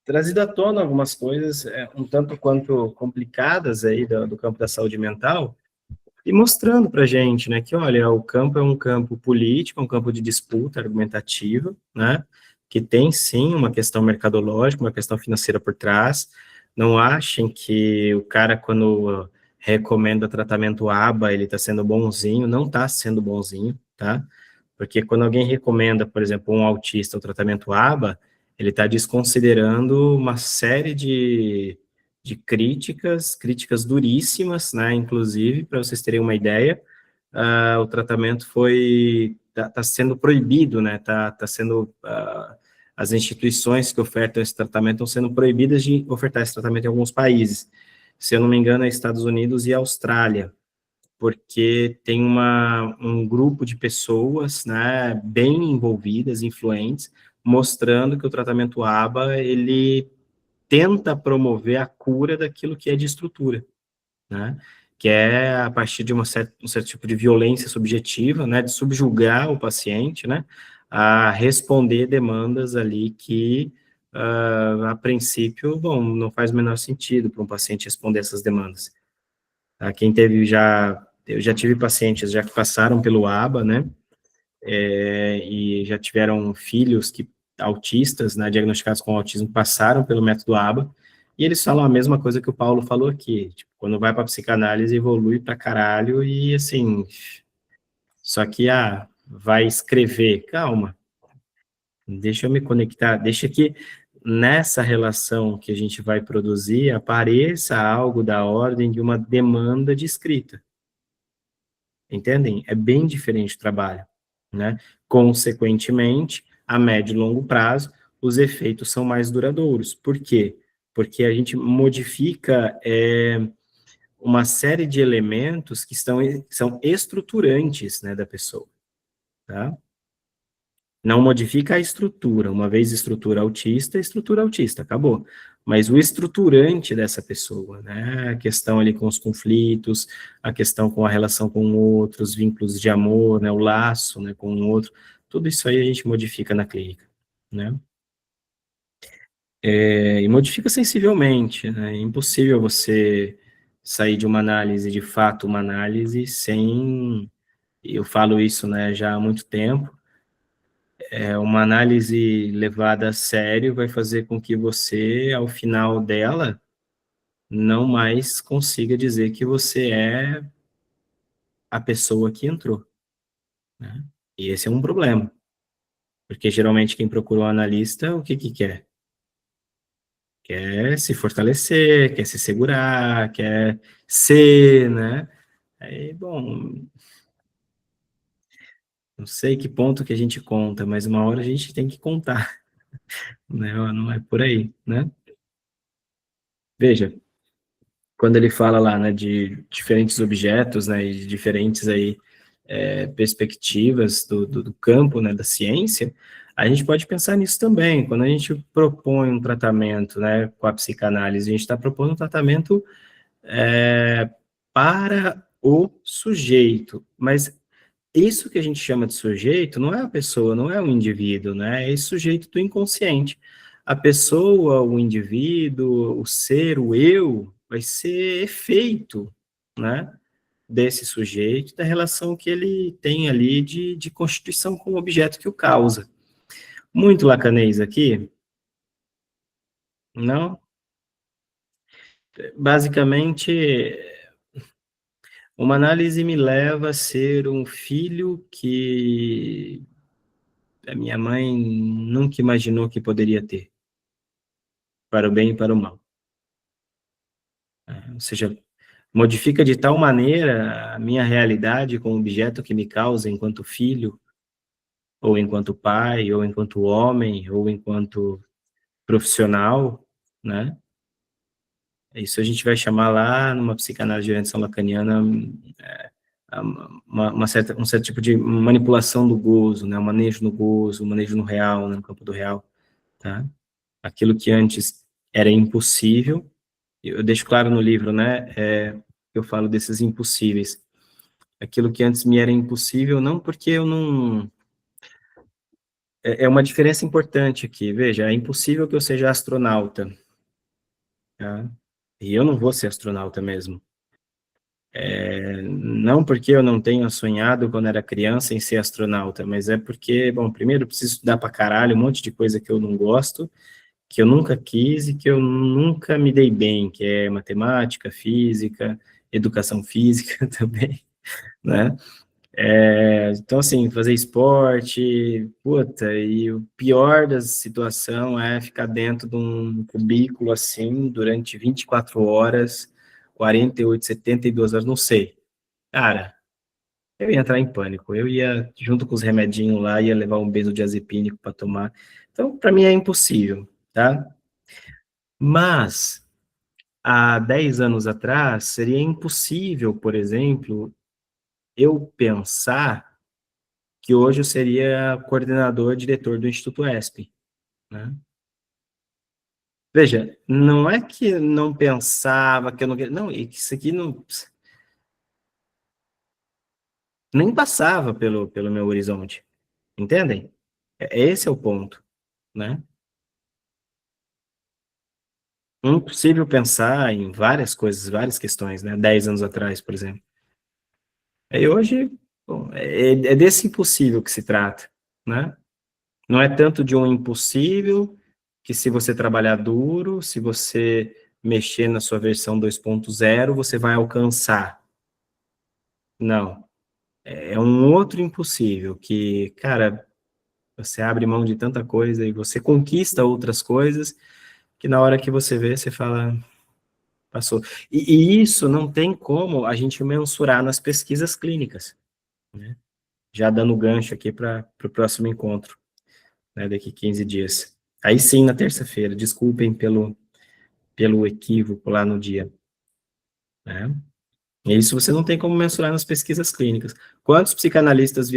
trazido à tona algumas coisas um tanto quanto complicadas aí do campo da saúde mental e mostrando para gente, né, que olha, o campo é um campo político, um campo de disputa argumentativa, né, que tem sim uma questão mercadológica, uma questão financeira por trás. Não achem que o cara quando recomenda tratamento ABA, ele está sendo bonzinho, não está sendo bonzinho, tá? Porque quando alguém recomenda, por exemplo, um autista o tratamento ABA, ele está desconsiderando uma série de críticas duríssimas, né? Inclusive, para vocês terem uma ideia, o tratamento está sendo proibido, né? Tá sendo as instituições que ofertam esse tratamento estão sendo proibidas de ofertar esse tratamento em alguns países. Se eu não me engano, é Estados Unidos e Austrália, porque tem um grupo de pessoas, né, bem envolvidas, influentes, mostrando que o tratamento ABA, ele tenta promover a cura daquilo que é de estrutura, né, que é a partir de um certo tipo de violência subjetiva, né, de subjugar o paciente, né, a responder demandas ali que, a princípio, bom, não faz o menor sentido para um paciente responder essas demandas. Quem teve eu já tive pacientes já que passaram pelo ABA, né, e já tiveram filhos autistas, né, diagnosticados com autismo, passaram pelo método ABA, e eles falam a mesma coisa que o Paulo falou aqui, tipo, quando vai para psicanálise evolui pra caralho, e assim, só que, vai escrever, calma, deixa eu me conectar, deixa que nessa relação que a gente vai produzir apareça algo da ordem de uma demanda de escrita. Entendem? É bem diferente o trabalho, né? Consequentemente, a médio e longo prazo, os efeitos são mais duradouros. Por quê? Porque a gente modifica uma série de elementos que são estruturantes, né, da pessoa, tá? Não modifica a estrutura. Uma vez estrutura autista, acabou. Mas o estruturante dessa pessoa, né? A questão ali com os conflitos, a questão com a relação com o outro, os vínculos de amor, né? O laço, né, com o outro, tudo isso aí a gente modifica na clínica, né? E modifica sensivelmente, né? É impossível você sair de uma análise, de fato, uma análise sem... Eu falo isso, né, já há muito tempo. Uma análise levada a sério vai fazer com que você, ao final dela, não mais consiga dizer que você é a pessoa que entrou, né? E esse é um problema, porque geralmente quem procura um analista, o que que quer? Quer se fortalecer, quer se segurar, quer ser, né? Aí, bom, não sei que ponto que a gente conta, mas uma hora a gente tem que contar, né? Não é por aí, né? Veja, quando ele fala lá, né, de diferentes objetos, né, e de diferentes aí perspectivas do campo, né, da ciência, a gente pode pensar nisso também. Quando a gente propõe um tratamento, né, com a psicanálise, a gente está propondo um tratamento para o sujeito, mas isso que a gente chama de sujeito não é a pessoa, não é o indivíduo, né? É esse sujeito do inconsciente. A pessoa, o indivíduo, o ser, o eu, vai ser efeito, né, desse sujeito, da relação que ele tem ali de constituição com o objeto que o causa. Muito lacanês aqui? Não? Basicamente, uma análise me leva a ser um filho que a minha mãe nunca imaginou que poderia ter, para o bem e para o mal. Ou seja, modifica de tal maneira a minha realidade com o objeto que me causa enquanto filho, ou enquanto pai, ou enquanto homem, ou enquanto profissional, né? Isso a gente vai chamar lá, numa psicanálise de orientação lacaniana, um certo tipo de manipulação do gozo, né? O manejo no gozo, o manejo no real, né? No campo do real, tá? Aquilo que antes era impossível, eu deixo claro no livro, né? Eu falo desses impossíveis. Aquilo que antes me era impossível, não porque eu não... É uma diferença importante aqui, veja, é impossível que eu seja astronauta, tá? E eu não vou ser astronauta mesmo. Não porque eu não tenha sonhado quando era criança em ser astronauta, mas é porque, bom, primeiro eu preciso estudar pra caralho, um monte de coisa que eu não gosto, que eu nunca quis e que eu nunca me dei bem, que é matemática, física, educação física também, né? Então, assim, fazer esporte, puta, e o pior da situação é ficar dentro de um cubículo assim, durante 24 horas, 48, 72 horas, não sei. Cara, eu ia entrar em pânico, eu ia, junto com os remedinhos lá, ia levar um benzodiazepínico para tomar. Então, para mim é impossível, tá? Mas, há 10 anos atrás, seria impossível, por exemplo, eu pensar que hoje eu seria coordenador, diretor do Instituto ESP, né? Veja, não é que não pensava, que eu não queria, não, isso aqui não, nem passava pelo meu horizonte, entendem? Esse é o ponto, né? É impossível pensar em várias coisas, várias questões, né? 10 anos atrás, por exemplo. Aí hoje, bom, é desse impossível que se trata, né? Não é tanto de um impossível que se você trabalhar duro, se você mexer na sua versão 2.0, você vai alcançar. Não. É um outro impossível que, cara, você abre mão de tanta coisa e você conquista outras coisas que na hora que você vê, você fala, passou. E isso não tem como a gente mensurar nas pesquisas clínicas, né? Já dando gancho aqui para o próximo encontro, né, daqui 15 dias. Aí sim, na terça-feira, desculpem pelo equívoco lá no dia, né? E isso você não tem como mensurar nas pesquisas clínicas. Quantos psicanalistas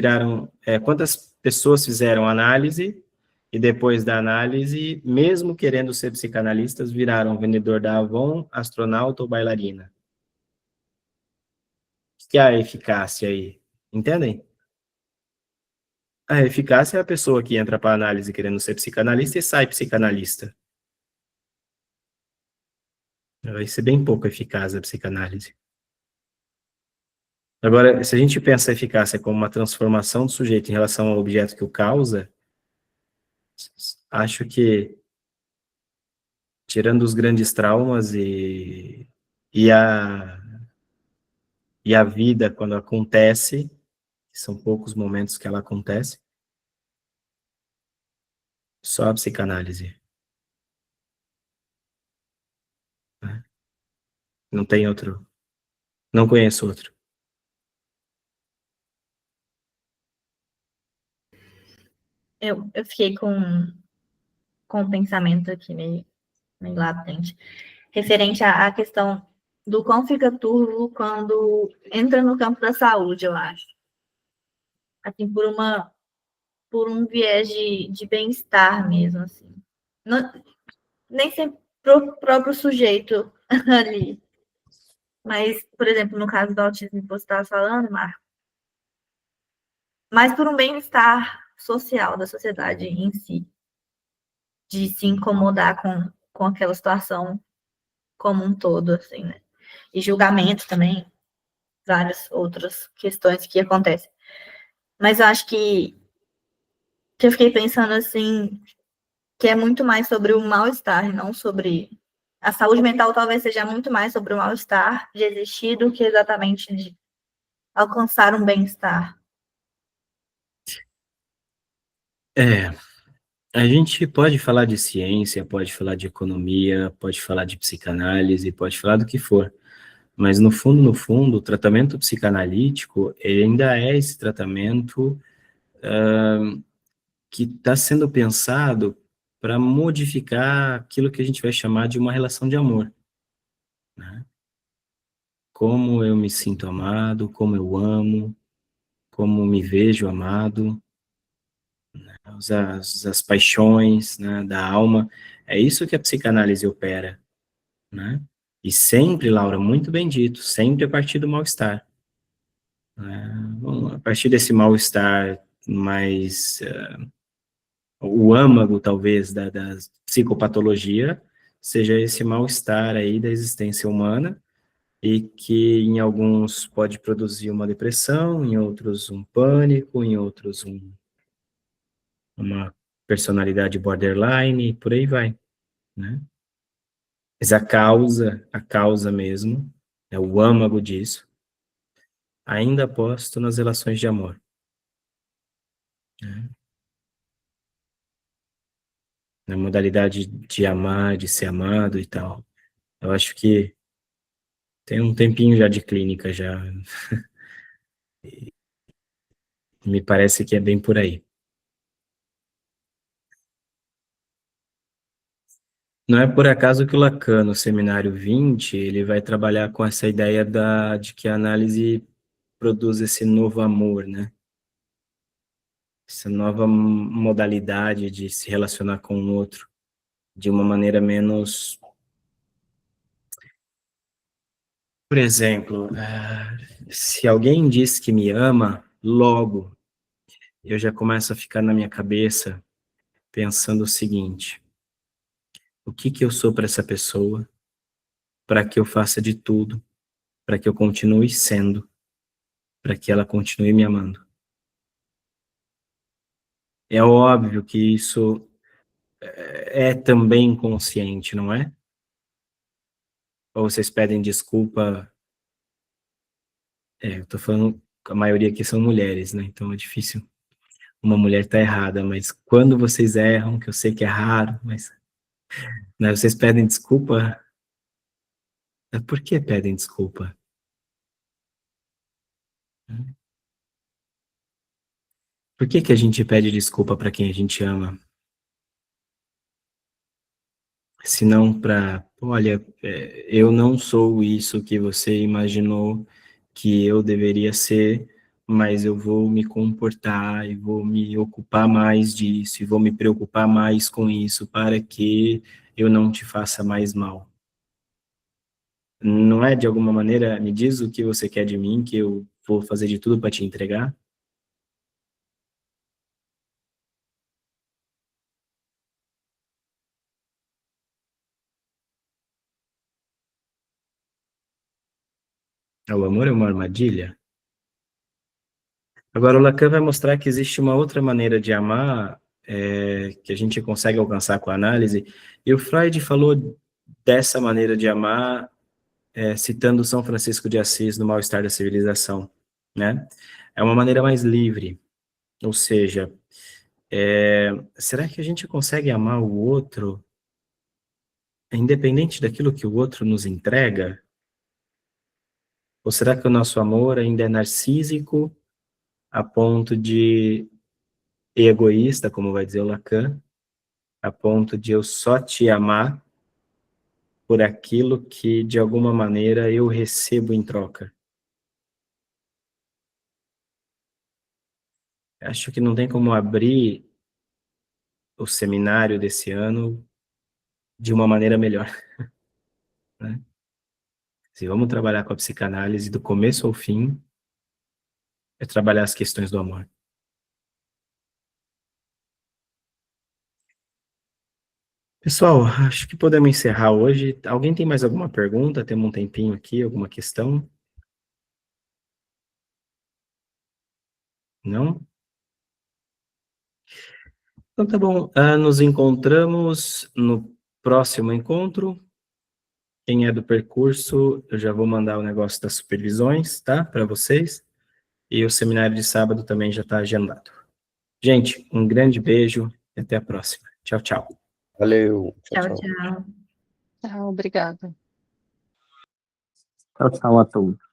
quantas pessoas fizeram análise e depois da análise, mesmo querendo ser psicanalistas, viraram vendedor da Avon, astronauta ou bailarina? O que é a eficácia aí? Entendem? A eficácia é a pessoa que entra para a análise querendo ser psicanalista e sai psicanalista. Vai ser bem pouco eficaz a psicanálise. Agora, se a gente pensa a eficácia como uma transformação do sujeito em relação ao objeto que o causa, acho que, tirando os grandes traumas e, a, e a vida quando acontece, que são poucos momentos que ela acontece, só a psicanálise, né? Não tem outro, não conheço outro. Eu fiquei com um pensamento aqui meio latente, referente à questão do quão fica turvo quando entra no campo da saúde, eu acho. Assim, por um viés de bem-estar mesmo, assim. Não, nem sempre pro próprio sujeito ali. Mas, por exemplo, no caso do autismo que você estava falando, Marco, mas por um bem-estar social da sociedade em si, de se incomodar com aquela situação como um todo, assim, né? E julgamento também, várias outras questões que acontecem. Mas eu acho que eu fiquei pensando, assim, que é muito mais sobre o mal-estar, e não sobre... A saúde mental talvez seja muito mais sobre o mal-estar de existir do que exatamente de alcançar um bem-estar. A gente pode falar de ciência, pode falar de economia, pode falar de psicanálise, pode falar do que for, Mas no fundo, o tratamento psicanalítico ele ainda é esse tratamento que está sendo pensado para modificar aquilo que a gente vai chamar de uma relação de amor, né? Como eu me sinto amado, como eu amo, como me vejo amado, as paixões, né, da alma. É isso que a psicanálise opera, né? E sempre, Laura, muito bem dito, sempre a partir do mal-estar, né? Bom, a partir desse mal-estar mais, o âmago, talvez, da psicopatologia, seja esse mal-estar aí da existência humana, e que em alguns pode produzir uma depressão, em outros um pânico, em outros uma personalidade borderline, e por aí vai, né? Mas a causa mesmo, é o âmago disso, ainda posto nas relações de amor, né? Na modalidade de amar, de ser amado e tal. Eu acho que tem um tempinho já de clínica já, me parece que é bem por aí. Não é por acaso que o Lacan, no seminário 20, ele vai trabalhar com essa ideia de que a análise produz esse novo amor, né? Essa nova modalidade de se relacionar com o outro de uma maneira menos... Por exemplo, se alguém diz que me ama, logo eu já começo a ficar na minha cabeça pensando o seguinte: o que que eu sou para essa pessoa, para que eu faça de tudo, para que eu continue sendo, para que ela continue me amando. É óbvio que isso é também inconsciente, não é? Ou vocês pedem desculpa? Eu tô falando, a maioria aqui são mulheres, né? Então é difícil uma mulher tá errada, mas quando vocês erram, que eu sei que é raro, mas, né, vocês pedem desculpa, por que pedem desculpa? Por que que a gente pede desculpa para quem a gente ama? Se não para, olha, eu não sou isso que você imaginou que eu deveria ser, mas eu vou me comportar e vou me ocupar mais disso e vou me preocupar mais com isso para que eu não te faça mais mal. Não é de alguma maneira, me diz o que você quer de mim, que eu vou fazer de tudo para te entregar? O amor é uma armadilha? Agora, o Lacan vai mostrar que existe uma outra maneira de amar, que a gente consegue alcançar com a análise, e o Freud falou dessa maneira de amar, citando São Francisco de Assis no Mal-Estar da Civilização, né? É uma maneira mais livre, ou seja, será que a gente consegue amar o outro independente daquilo que o outro nos entrega? Ou será que o nosso amor ainda é narcísico a ponto de egoísta, como vai dizer o Lacan, a ponto de eu só te amar por aquilo que, de alguma maneira, eu recebo em troca? Acho que não tem como abrir o seminário desse ano de uma maneira melhor, né? Se vamos trabalhar com a psicanálise do começo ao fim, é trabalhar as questões do amor. Pessoal, acho que podemos encerrar hoje. Alguém tem mais alguma pergunta? Temos um tempinho aqui, alguma questão? Não? Então tá bom. Nos encontramos no próximo encontro. Quem é do percurso, eu já vou mandar o negócio das supervisões, tá? Para vocês. E o seminário de sábado também já está agendado. Gente, um grande beijo e até a próxima. Tchau, tchau. Valeu. Tchau, tchau. Obrigada. Tchau, tchau a todos.